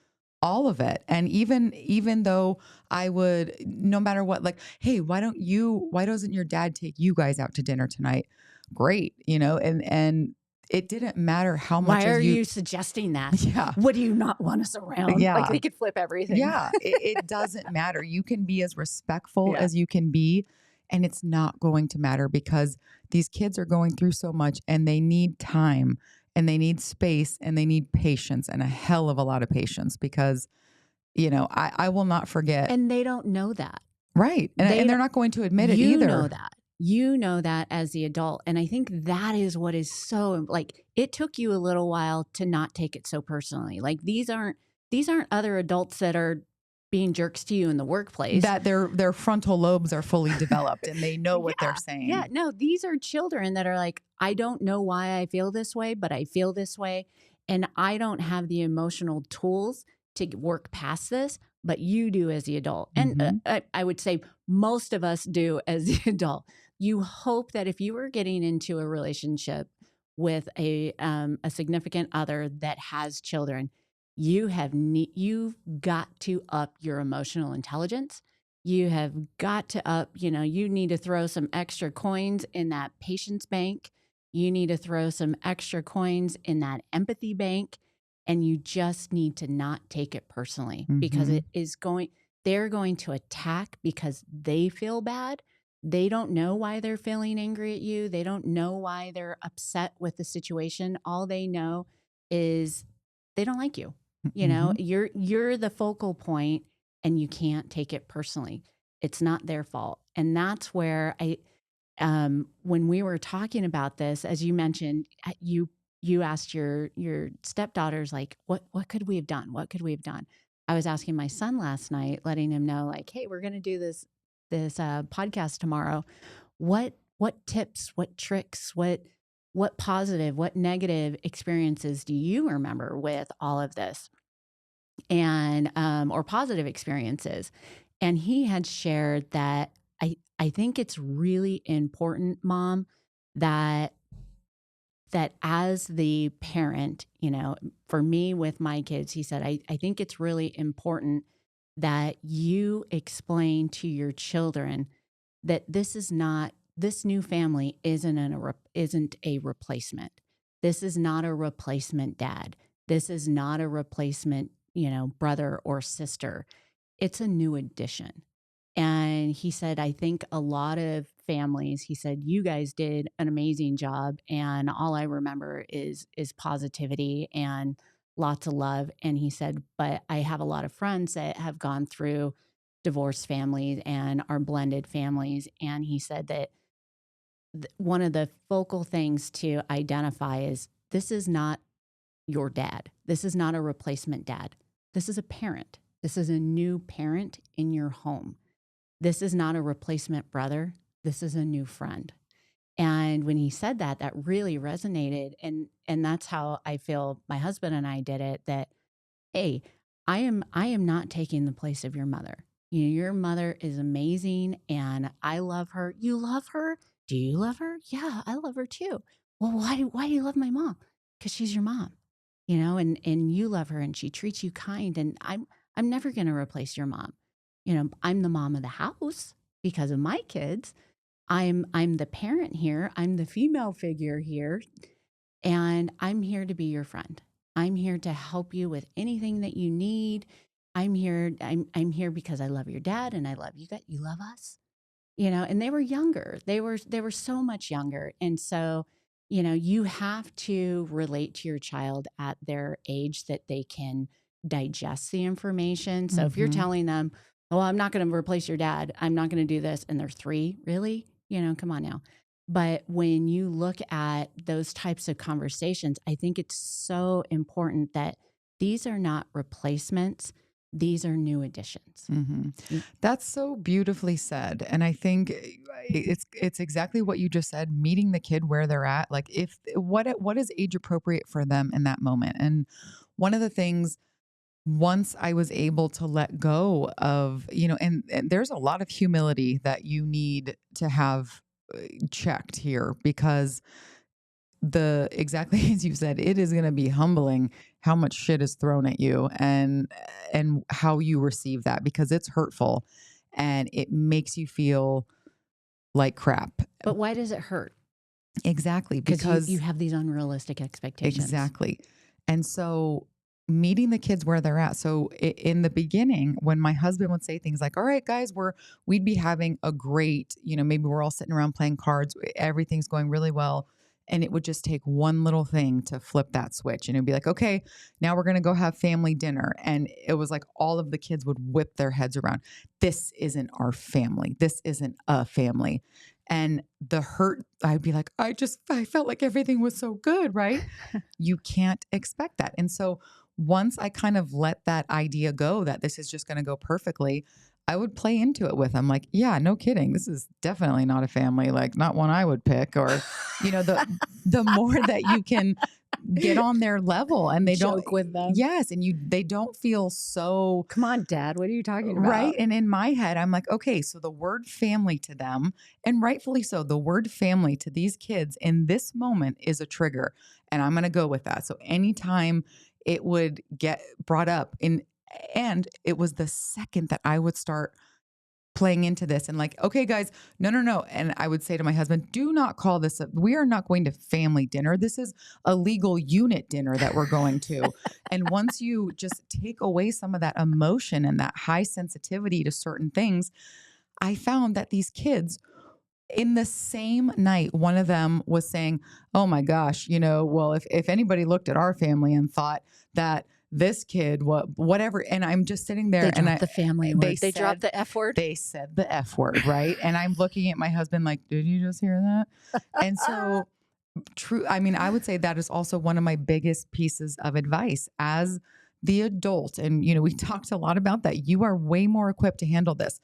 Speaker 1: all of it. And even though I would, no matter what, like, hey, why doesn't your dad take you guys out to dinner tonight? Great, and it didn't matter how much.
Speaker 2: Why are you suggesting that?
Speaker 1: Yeah.
Speaker 2: What do you not want us around?
Speaker 1: Yeah.
Speaker 2: Like they could flip everything.
Speaker 1: Yeah. It doesn't matter. You can be as respectful
Speaker 2: Yeah.
Speaker 1: as you can be, and it's not going to matter because these kids are going through so much and they need time and they need space and they need patience, and a hell of a lot of patience, because, I will not forget.
Speaker 2: And they don't know that.
Speaker 1: Right. And they're not going to admit it either.
Speaker 2: You know that. You know that as the adult. And I think that is what is so, like, it took you a little while to not take it so personally. Like these aren't other adults that are being jerks to you in the workplace.
Speaker 1: That their frontal lobes are fully developed and they know what they're saying.
Speaker 2: Yeah, no, these are children that are like, I don't know why I feel this way, but I feel this way. And I don't have the emotional tools to work past this, but you do as the adult. And I would say most of us do as the adult. You hope that if you were getting into a relationship with a significant other that has children, you've got to up your emotional intelligence. You have got to up, you need to throw some extra coins in that patience bank. You need to throw some extra coins in that empathy bank. And you just need to not take it personally because they're going to attack because they feel bad. They don't know why they're feeling angry at you. They don't know why they're upset with the situation. All they know is they don't like you. You're the focal point and you can't take it personally. It's not their fault. And that's where when we were talking about this, as you mentioned, you asked your stepdaughters, like, what could we have done? What could we have done? I was asking my son last night, letting him know, like, hey, we're going to do this podcast tomorrow. What tips, what tricks, what positive, what negative experiences do you remember with all of this? And or positive experiences. And he had shared that I think it's really important, Mom, that as the parent, for me with my kids, he said, I think it's really important that you explain to your children that this new family isn't a replacement. This is not a replacement dad. This is not a replacement, brother or sister. It's a new addition. And he said, I think a lot of families, he said, you guys did an amazing job. And all I remember is positivity and lots of love. And he said, but I have a lot of friends that have gone through divorced families and are blended families. And he said that one of the focal things to identify is this is not your dad. This is not a replacement dad. This is a parent. This is a new parent in your home. This is not a replacement brother. This is a new friend. And when he said that, that really resonated. And that's how I feel my husband and I did it, that, hey, I am not taking the place of your mother. Your mother is amazing and I love her. You love her? Do you love her? Yeah, I love her too. Well, why do you love my mom? Because she's your mom, and you love her and she treats you kind. And I'm never going to replace your mom. I'm the mom of the house because of my kids. I'm the parent here. I'm the female figure here. And I'm here to be your friend. I'm here to help you with anything that you need. I'm here because I love your dad and I love you. You love us. And they were younger. They were so much younger. And so, you have to relate to your child at their age that they can digest the information. So if you're telling them, well, I'm not going to replace your dad, I'm not going to do this, and they're 3, really? Come on now. But when you look at those types of conversations, I think it's so important that these are not replacements. These are new additions.
Speaker 1: That's so beautifully said. And I think it's exactly what you just said, meeting the kid where they're at. Like what is age appropriate for them in that moment. And one of the things, once I was able to let go of, and there's a lot of humility that you need to have checked here, because exactly as you said, it is going to be humbling how much shit is thrown at you and how you receive that, because it's hurtful and it makes you feel like crap.
Speaker 2: But why does it hurt?
Speaker 1: Exactly.
Speaker 2: Because you have these unrealistic expectations.
Speaker 1: Exactly. And so meeting the kids where they're at. So in the beginning, when my husband would say things like, all right, guys, we'd be having a great, maybe we're all sitting around playing cards, everything's going really well. And it would just take one little thing to flip that switch. And it'd be like, okay, now we're going to go have family dinner. And it was like all of the kids would whip their heads around. This isn't our family. This isn't a family. And the hurt, I'd be like, I felt like everything was so good, right? You can't expect that. And so once I kind of let that idea go that this is just going to go perfectly, I would play into it with them. Like, yeah, no kidding. This is definitely not a family, like not one I would pick. Or, the more that you can get on their level and they
Speaker 2: joke with them.
Speaker 1: Yes. And they don't feel so,
Speaker 2: come on, Dad, what are you talking about?
Speaker 1: Right. And in my head, I'm like, okay, so the word family to them, and rightfully so, the word family to these kids in this moment is a trigger. And I'm going to go with that. So anytime it would get brought up and it was the second that I would start playing into this and like, okay, guys, no. And I would say to my husband, do not call this we are not going to family dinner. This is a legal unit dinner that we're going to. And once you just take away some of that emotion and that high sensitivity to certain things, I found that these kids, in the same night, one of them was saying, oh my gosh, well, if anybody looked at our family and thought that this kid, whatever. And I'm just sitting there
Speaker 2: and the family word. They dropped the F word.
Speaker 1: They said the F word, right? And I'm looking at my husband like, did you just hear that? And so true. I mean, I would say that is also one of my biggest pieces of advice as the adult. And, we talked a lot about that. You are way more equipped to handle this.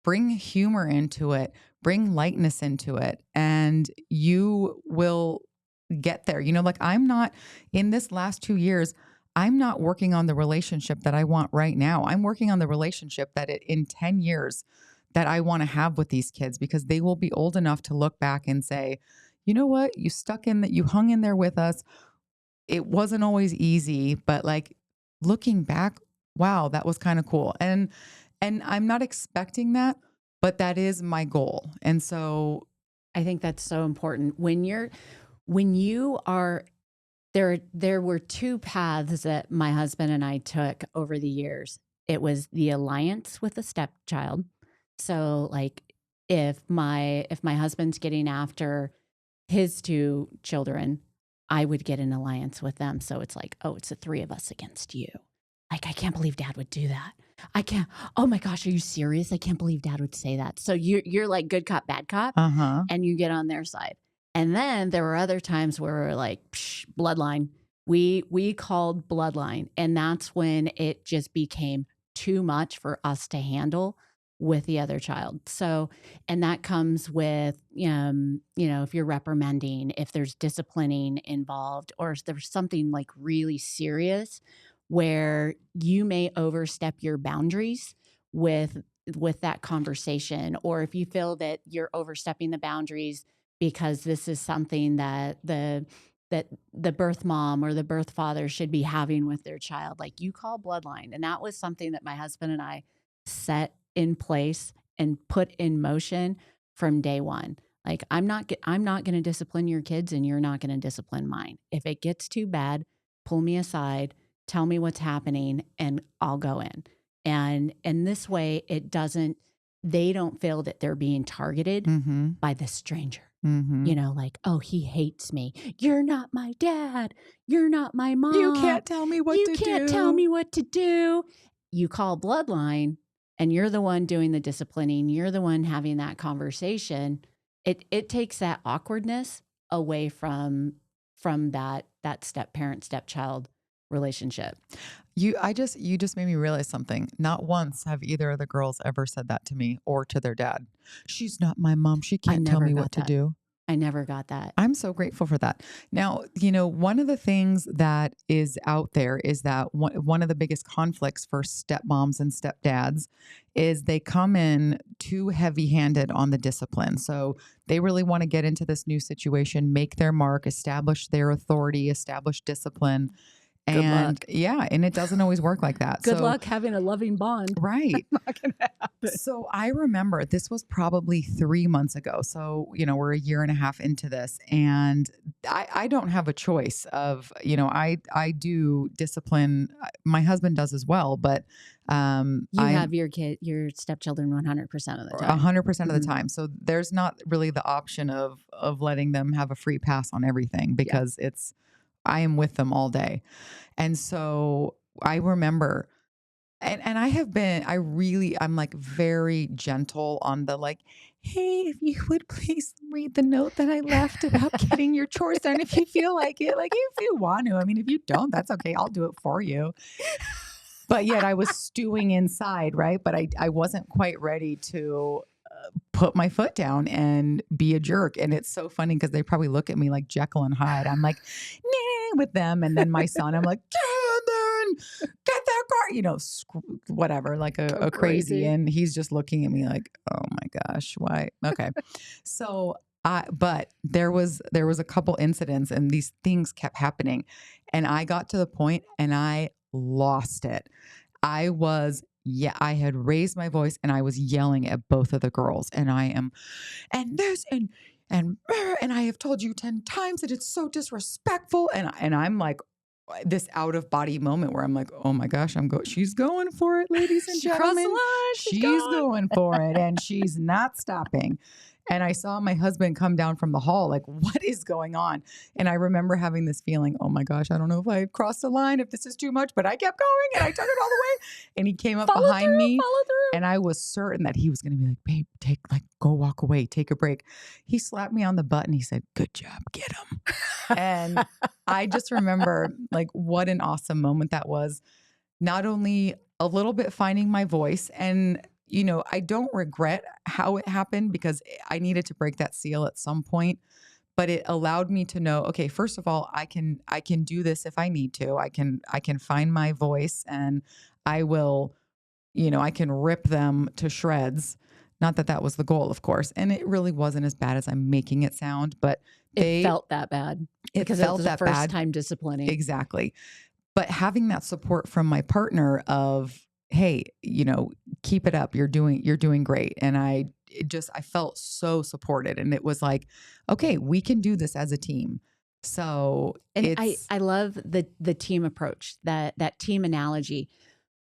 Speaker 1: Bring humor into it, bring lightness into it, and you will get there. Like I'm not, in this last 2 years, I'm not working on the relationship that I want right now. I'm working on the relationship that in 10 years that I want to have with these kids, because they will be old enough to look back and say, you know what, you hung in there with us. It wasn't always easy, but like looking back, wow, that was kind of cool. And I'm not expecting that, but that is my goal. And so
Speaker 2: I think that's so important. When you are there were 2 paths that my husband and I took over the years. It was the alliance with a stepchild. So like if my husband's getting after his 2 children, I would get an alliance with them. So it's like, oh, it's the 3 of us against you. Like, I can't believe Dad would do that. I can't. Oh my gosh, are you serious? I can't believe Dad would say that. So you're like good cop, bad cop, and you get on their side. And then there were other times where we're like, bloodline. We called bloodline, and that's when it just became too much for us to handle with the other child. So, and that comes with, if you're reprimanding, if there's disciplining involved, or if there's something like really serious where you may overstep your boundaries with that conversation, or if you feel that you're overstepping the boundaries because this is something that the birth mom or the birth father should be having with their child, like you call bloodline. And that was something that my husband and I set in place and put in motion from day one. Like, I'm not going to discipline your kids, and you're not going to discipline mine. If it gets too bad, pull me aside, tell me what's happening, and I'll go in. And this way, they don't feel that they're being targeted by the stranger.
Speaker 1: Mhm.
Speaker 2: Like, oh, he hates me. You're not my dad. You're not my
Speaker 1: You
Speaker 2: mom.
Speaker 1: can't tell me what
Speaker 2: You
Speaker 1: to
Speaker 2: can't tell
Speaker 1: do.
Speaker 2: me what to do. You call bloodline and you're the one doing the disciplining. You're the one having that conversation. It takes that awkwardness away from that step parent, stepchild relationship.
Speaker 1: You just made me realize something. Not once have either of the girls ever said that to me or to their dad. She's not my mom. She
Speaker 2: I
Speaker 1: can't tell
Speaker 2: never
Speaker 1: me
Speaker 2: got
Speaker 1: what to
Speaker 2: that.
Speaker 1: do.
Speaker 2: I never got that.
Speaker 1: I'm so grateful for that. Now, one of the things that is out there is that one of the biggest conflicts for stepmoms and stepdads is they come in too heavy handed on the discipline. So they really want to get into this new situation, make their mark, establish their authority, establish discipline.
Speaker 2: Good
Speaker 1: And
Speaker 2: luck.
Speaker 1: yeah, and it doesn't always work like that.
Speaker 2: Good
Speaker 1: So,
Speaker 2: luck having a loving bond.
Speaker 1: right.
Speaker 2: Not gonna happen.
Speaker 1: So I remember this was probably 3 months ago. So, we're a year and a half into this, and I don't have a choice of, I do discipline. My husband does as well, but
Speaker 2: You
Speaker 1: I'm
Speaker 2: have your stepchildren 100% of the time.
Speaker 1: 100% of the
Speaker 2: Mhm.
Speaker 1: time. So there's not really the option of letting them have a free pass on everything because I am with them all day. And so I remember and I'm like very gentle on the like, hey, if you would please read the note that I left about getting your chores done if you feel like it. Like if you want to. I mean, if you don't, that's okay. I'll do it for you. But yet I was stewing inside, right? But I wasn't quite ready to put my foot down and be a jerk. And it's so funny because they probably look at me like Jekyll and Hyde. I'm like, nah, with them. And then my son, I'm like, get that car, whatever, like a crazy.
Speaker 2: crazy.
Speaker 1: And he's just looking at me like, oh my gosh, why? Okay. So but there was a couple incidents and these things kept happening. And I got to the point and I lost it. I had raised my voice and I was yelling at both of the girls and and this and I have told you 10 times that it's so disrespectful. And I'm like this out of body moment where I'm like, oh my gosh, she's going for it, ladies and
Speaker 2: She crossed the
Speaker 1: gentlemen.
Speaker 2: line.
Speaker 1: She's going for it and she's not stopping. And I saw my husband come down from the hall, like, what is going on? And I remember having this feeling, oh my gosh, I don't know if I crossed the line, if this is too much, but I kept going and I took it all the way. And he came up behind me.
Speaker 2: Follow through.
Speaker 1: And I was certain that he was going to be like, babe, go walk away, take a break. He slapped me on the butt and he said, good job, get him. And I just remember like what an awesome moment that was. Not only a little bit finding my voice and I don't regret how it happened because I needed to break that seal at some point, but it allowed me to know, okay, first of all, I can do this if I need to. I can find my voice and I will, I can rip them to shreds. Not that that was the goal, of course. And it really wasn't as bad as I'm making it sound, but
Speaker 2: it felt that bad because it was the first time disciplining.
Speaker 1: Exactly. But having that support from my partner of, hey, keep it up. You're doing great. And I felt so supported. And it was like, okay, we can do this as a team. So
Speaker 2: and I love the team approach, that team analogy.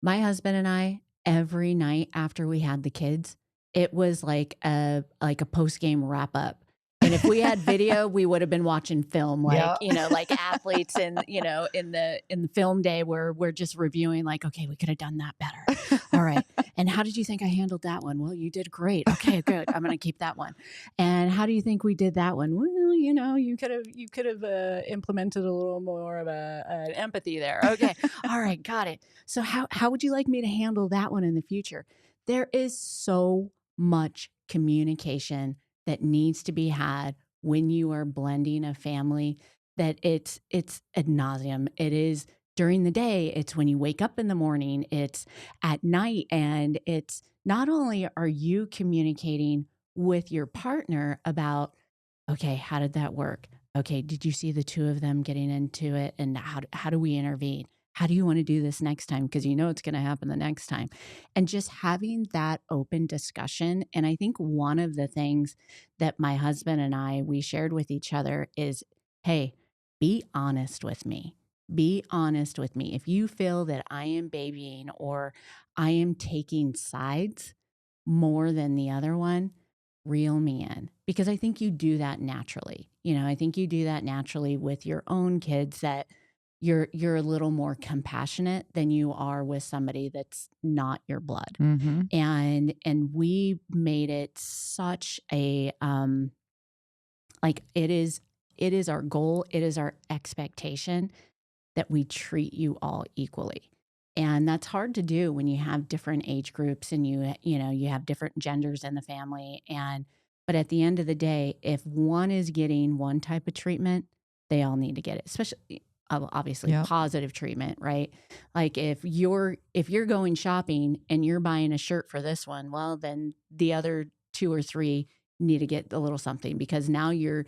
Speaker 2: My husband and I, every night after we had the kids, it was like a post-game wrap up. And if we had video, we would have been watching film, like, like athletes in the film day where we're just reviewing like, okay, we could have done that better. All right. And how did you think I handled that one? Well, you did great. Okay, good. I'm going to keep that one. And how do you think we did that one? Well, you could have implemented a little more of an empathy there. Okay. All right. Got it. So how would you like me to handle that one in the future? There is so much communication that needs to be had when you are blending a family, that it's ad nauseum. It is during the day, it's when you wake up in the morning, it's at night, and it's not only are you communicating with your partner about, okay, how did that work? Okay, did you see the two of them getting into it, and how do we intervene? How do you want to do this next time? Because it's going to happen the next time. And just having that open discussion. And I think one of the things that my husband and we shared with each other is, hey, be honest with me. Be honest with me. If you feel that I am babying or I am taking sides more than the other one, reel me in, because I think you do that naturally. I think you do that naturally with your own kids, that you're a little more compassionate than you are with somebody that's not your blood.
Speaker 1: Mm-hmm.
Speaker 2: And we made it such a like it is our goal, it is our expectation that we treat you all equally. And that's hard to do when you have different age groups and you have different genders in the family. But at the end of the day, if one is getting one type of treatment, they all need to get it, especially obviously
Speaker 1: Yep.
Speaker 2: positive treatment, right? Like if you're going shopping and you're buying a shirt for this one, well, then the other two or three need to get a little something, because now you're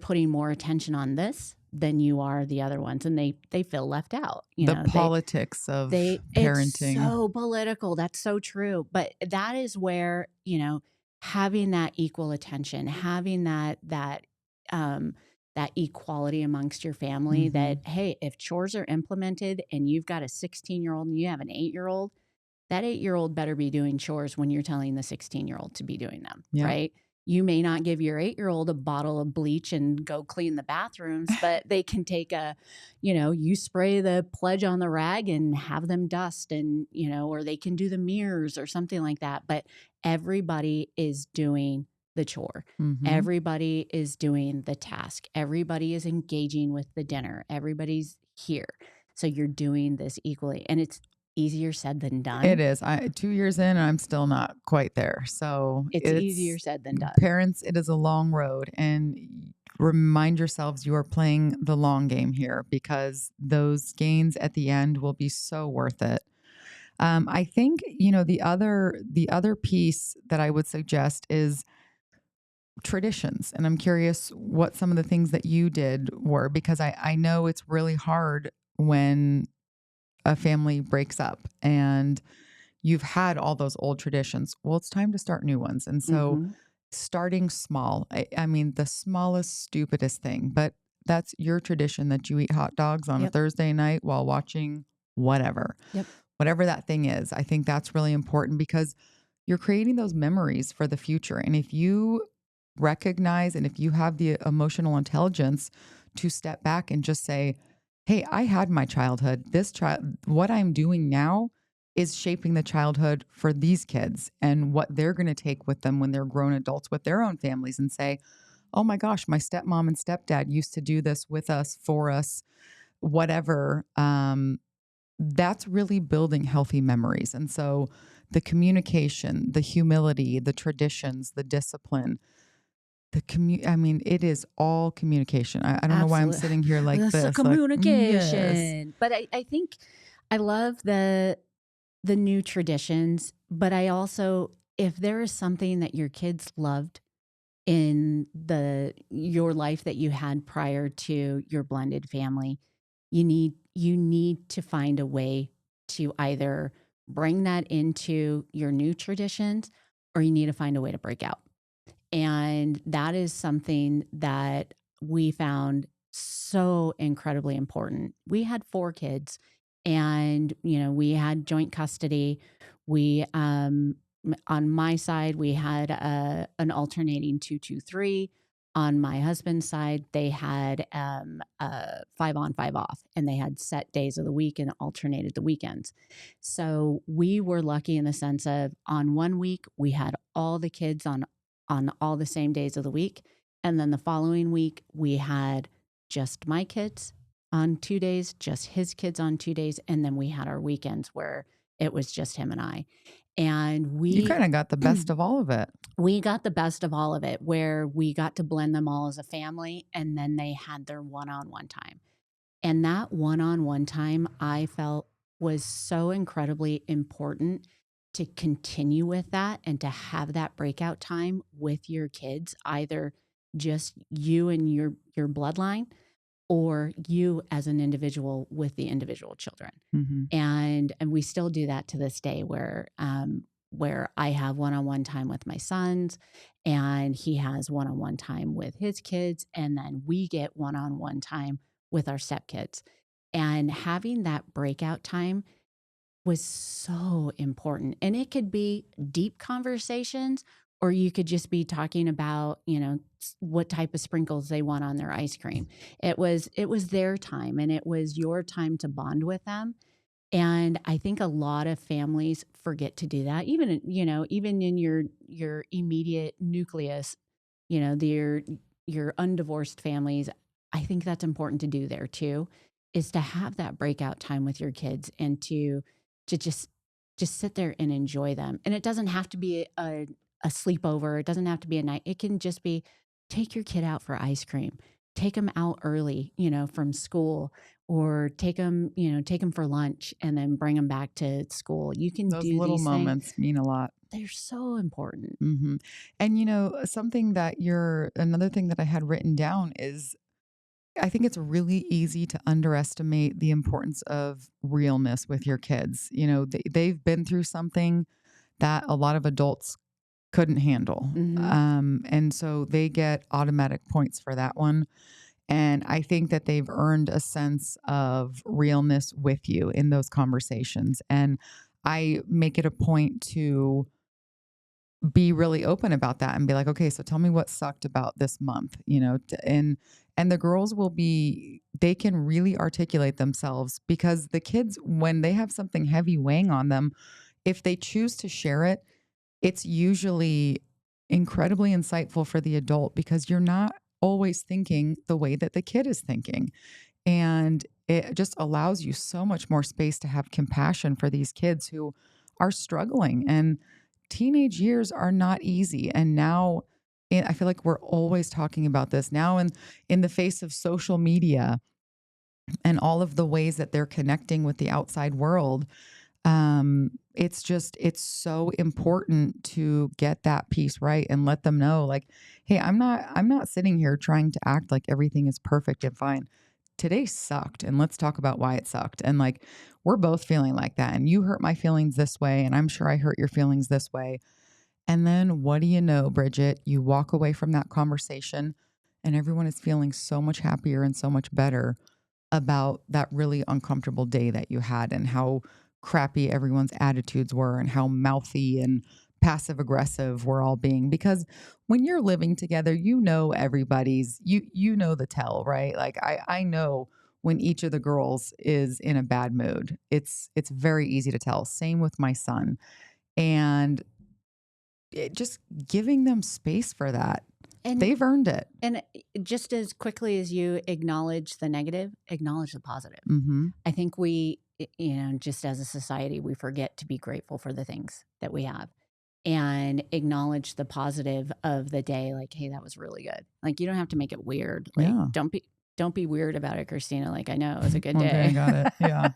Speaker 2: putting more attention on this than you are the other ones, and they feel left out.
Speaker 1: The politics of
Speaker 2: It's
Speaker 1: parenting.
Speaker 2: so political. That's so true. But that is where, having that equal attention, having that equality amongst your family, that, hey, if chores are implemented and you've got a 16-year-old and you have an 8-year-old, that 8-year-old better be doing chores when you're telling the 16-year-old to be doing them,
Speaker 1: Yeah.
Speaker 2: right? You may not give your 8-year-old a bottle of bleach and go clean the bathrooms, but they can take you spray the pledge on the rag and have them dust, and, or they can do the mirrors or something like that. But everybody is doing the chore.
Speaker 1: Mm-hmm.
Speaker 2: Everybody is doing the task. Everybody is engaging with the dinner. Everybody's here. So you're doing this equally. And it's easier said than done.
Speaker 1: It is. 2 years in, and I'm still not quite there. So
Speaker 2: It's easier said than done.
Speaker 1: Parents, it is a long road, and remind yourselves you are playing the long game here, because those gains at the end will be so worth it. I think, the other piece that I would suggest is traditions. And I'm curious what some of the things that you did were, because I know it's really hard when a family breaks up and you've had all those old traditions. Well, it's time to start new ones. And so starting small, I mean, the smallest, stupidest thing, but that's your tradition, that you eat hot dogs on a Thursday night while watching whatever, whatever that thing is. I think that's really important, because you're creating those memories for the future. And if you recognize, and if you have the emotional intelligence to step back and just say, hey, I had my childhood. What I'm doing now is shaping the childhood for these kids and what they're going to take with them when they're grown adults with their own families, and say, oh my gosh, my stepmom and stepdad used to do this with us, for us, whatever. That's really building healthy memories. And so the communication, the humility, the traditions, the discipline, it is all communication. I don't know why I'm sitting here like
Speaker 2: That's
Speaker 1: this.
Speaker 2: the
Speaker 1: like,
Speaker 2: communication.
Speaker 1: yes.
Speaker 2: But I think I love the new traditions, but I also, if there is something that your kids loved in your life that you had prior to your blended family, you need to find a way to either bring that into your new traditions, or you need to find a way to break out. And that is something that we found so incredibly important. We had 4 kids, and, we had joint custody. We, on my side, we had an alternating 2-2-3. On my husband's side, they had 5 on, 5 off, and they had set days of the week and alternated the weekends. So we were lucky in the sense of, on one week, we had all the kids on all the same days of the week. And then the following week, we had just my kids on 2 days, just his kids on 2 days. And then we had our weekends where it was just him and I. And
Speaker 1: you kind of got the best of all of it.
Speaker 2: We got the best of all of it, where we got to blend them all as a family. And then they had their one-on-one time. And that one-on-one time, I felt, was so incredibly important to continue with that, and to have that breakout time with your kids, either just you and your bloodline, or you as an individual with the individual children. And we still do that to this day, where I have one-on-one time with my sons, and he has one-on-one time with his kids, and then we get one-on-one time with our stepkids. And having that breakout time was so important. And it could be deep conversations, or you could just be talking about, what type of sprinkles they want on their ice cream. It was their time, and it was your time to bond with them. And I think a lot of families forget to do that. Even in your immediate nucleus, your undivorced families, I think that's important to do there too, is to have that breakout time with your kids and to just sit there and enjoy them. And it doesn't have to be a sleepover. It doesn't have to be a night. It can just be take your kid out for ice cream, take them out early, from school, or take them for lunch and then bring them back to school. You can
Speaker 1: Those
Speaker 2: do
Speaker 1: little
Speaker 2: these
Speaker 1: moments
Speaker 2: things.
Speaker 1: mean a lot.
Speaker 2: They're so important.
Speaker 1: Hmm. And another thing that I had written down is I think it's really easy to underestimate the importance of realness with your kids. They've been through something that a lot of adults couldn't handle. And so they get automatic points for that one. And I think that they've earned a sense of realness with you in those conversations. And I make it a point to be really open about that and be like, okay, so tell me what sucked about this month, and the girls they can really articulate themselves, because the kids, when they have something heavy weighing on them, if they choose to share it, it's usually incredibly insightful for the adult, because you're not always thinking the way that the kid is thinking. And it just allows you so much more space to have compassion for these kids who are struggling. And teenage years are not easy. And now I feel like we're always talking about this now in the face of social media and all of the ways that they're connecting with the outside world. It's so important to get that piece right and let them know, like, hey, I'm not sitting here trying to act like everything is perfect and fine. Today sucked, and let's talk about why it sucked. And like, we're both feeling like that, and you hurt my feelings this way, and I'm sure I hurt your feelings this way. And then what do you know, Bridget? You walk away from that conversation and everyone is feeling so much happier and so much better about that really uncomfortable day that you had, and how crappy everyone's attitudes were, and how mouthy and passive aggressive we're all being. Because when you're living together, everybody's, you know the tell, right? Like I know when each of the girls is in a bad mood. It's very easy to tell. Same with my son. And just giving them space for that.
Speaker 2: And
Speaker 1: they've earned it.
Speaker 2: And just as quickly as you acknowledge the negative, acknowledge the positive.
Speaker 1: Mm-hmm.
Speaker 2: I think we, just as a society, we forget to be grateful for the things that we have and acknowledge the positive of the day. Like, hey, that was really good. Like, you don't have to make it weird. Like, don't be weird about it, Christina. Like, I know it was a good day.
Speaker 1: Okay, got it. Yeah.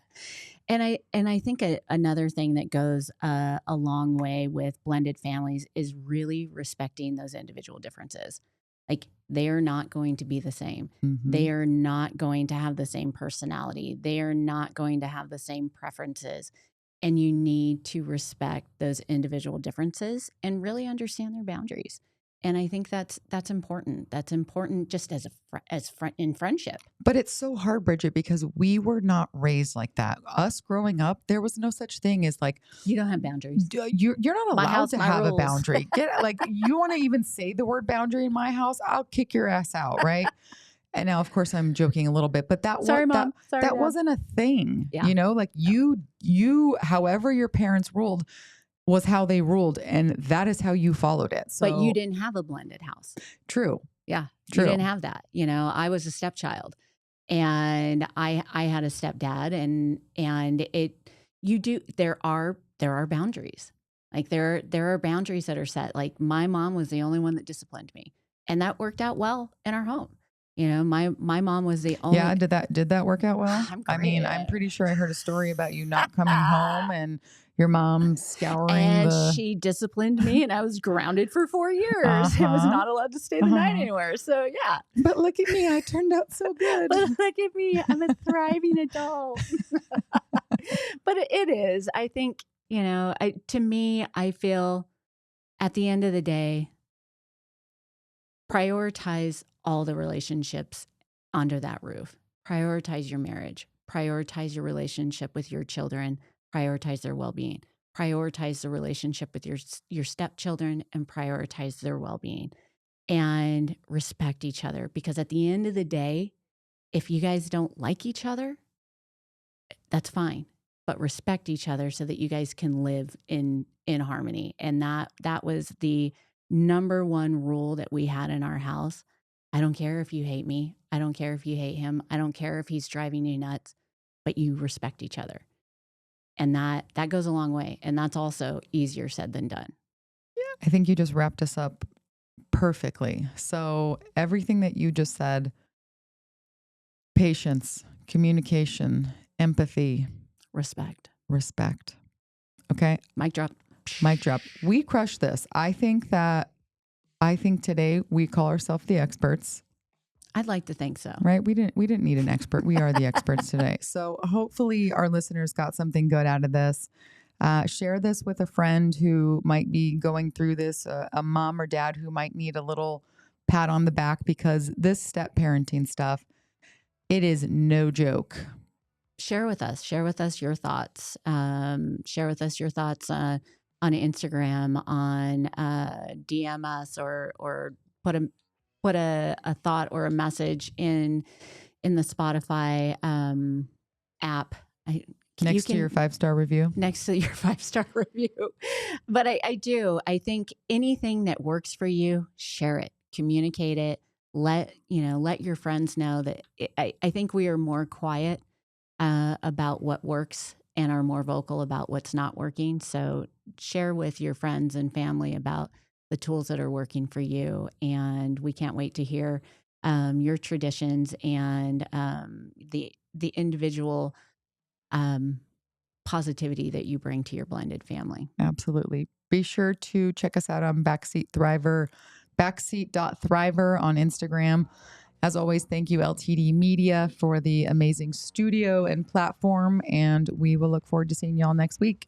Speaker 2: And I think another thing that goes a long way with blended families is really respecting those individual differences. Like, they are not going to be the same.
Speaker 1: Mm-hmm.
Speaker 2: They are not going to have the same personality. They are not going to have the same preferences. And you need to respect those individual differences and really understand their boundaries. And I think that's important. That's important just in friendship.
Speaker 1: But it's so hard, Bridget, because we were not raised like that. Us growing up, there was no such thing as like,
Speaker 2: you don't have boundaries.
Speaker 1: You're not
Speaker 2: My
Speaker 1: allowed
Speaker 2: house,
Speaker 1: to
Speaker 2: my
Speaker 1: have
Speaker 2: rules.
Speaker 1: a boundary. You want to even say the word boundary in my house? I'll kick your ass out, right? And now, of course, I'm joking a little bit, but
Speaker 2: Sorry, Mom. Sorry,
Speaker 1: that
Speaker 2: Dad.
Speaker 1: wasn't a thing.
Speaker 2: Yeah.
Speaker 1: Like you, however your parents ruled was how they ruled, and that is how you followed it. So,
Speaker 2: but you didn't have a blended house.
Speaker 1: True.
Speaker 2: Yeah.
Speaker 1: True.
Speaker 2: You didn't have that. I was a stepchild, and I had a stepdad, there are boundaries. Like there are boundaries that are set. Like, my mom was the only one that disciplined me, and that worked out well in our home. My mom was the only.
Speaker 1: Yeah, did that work out well?
Speaker 2: I'm
Speaker 1: mean, I'm pretty sure I heard a story about you not coming home and your mom scouring
Speaker 2: she disciplined me, and I was grounded for 4 years. I was not allowed to stay the night anywhere. So yeah.
Speaker 1: But look at me, I turned out so good.
Speaker 2: But look at me, I'm a thriving adult. But it is. I think, to me, I feel at the end of the day, prioritize all the relationships under that roof. Prioritize your marriage. Prioritize your relationship with your children. Prioritize their well-being. prioritize the relationship with your stepchildren and prioritize their well-being and respect each other. Because at the end of the day, if you guys don't like each other, that's fine, but respect each other so that you guys can live in harmony. And that was the number one rule that we had in our house. I don't care if you hate me. I don't care if you hate him. I don't care if he's driving you nuts, but you respect each other. And that goes a long way. And that's also easier said than done.
Speaker 1: I think you just wrapped us up perfectly. So everything that you just said, patience, communication, empathy,
Speaker 2: respect.
Speaker 1: Okay.
Speaker 2: Mic drop.
Speaker 1: Mic drop. We crushed this. I think today we call ourselves the experts.
Speaker 2: I'd like to think so.
Speaker 1: Right? We didn't need an expert. We are the experts today. So hopefully our listeners got something good out of this. Share this with a friend who might be going through this, a mom or dad who might need a little pat on the back, because this step parenting stuff, it is no joke.
Speaker 2: Share with us your thoughts. Share with us your thoughts on Instagram, on DM us, or put a thought or a message in the Spotify app.
Speaker 1: Next to your 5-star review.
Speaker 2: Next to your 5-star review. But I think anything that works for you, share it, communicate it, let your friends know that I think we are more quiet about what works and are more vocal about what's not working. So share with your friends and family about the tools that are working for you. And we can't wait to hear your traditions and the individual positivity that you bring to your blended family.
Speaker 1: Absolutely. Be sure to check us out on backseat.thriver on Instagram. As always, thank you, LTD Media, for the amazing studio and platform. And we will look forward to seeing y'all next week.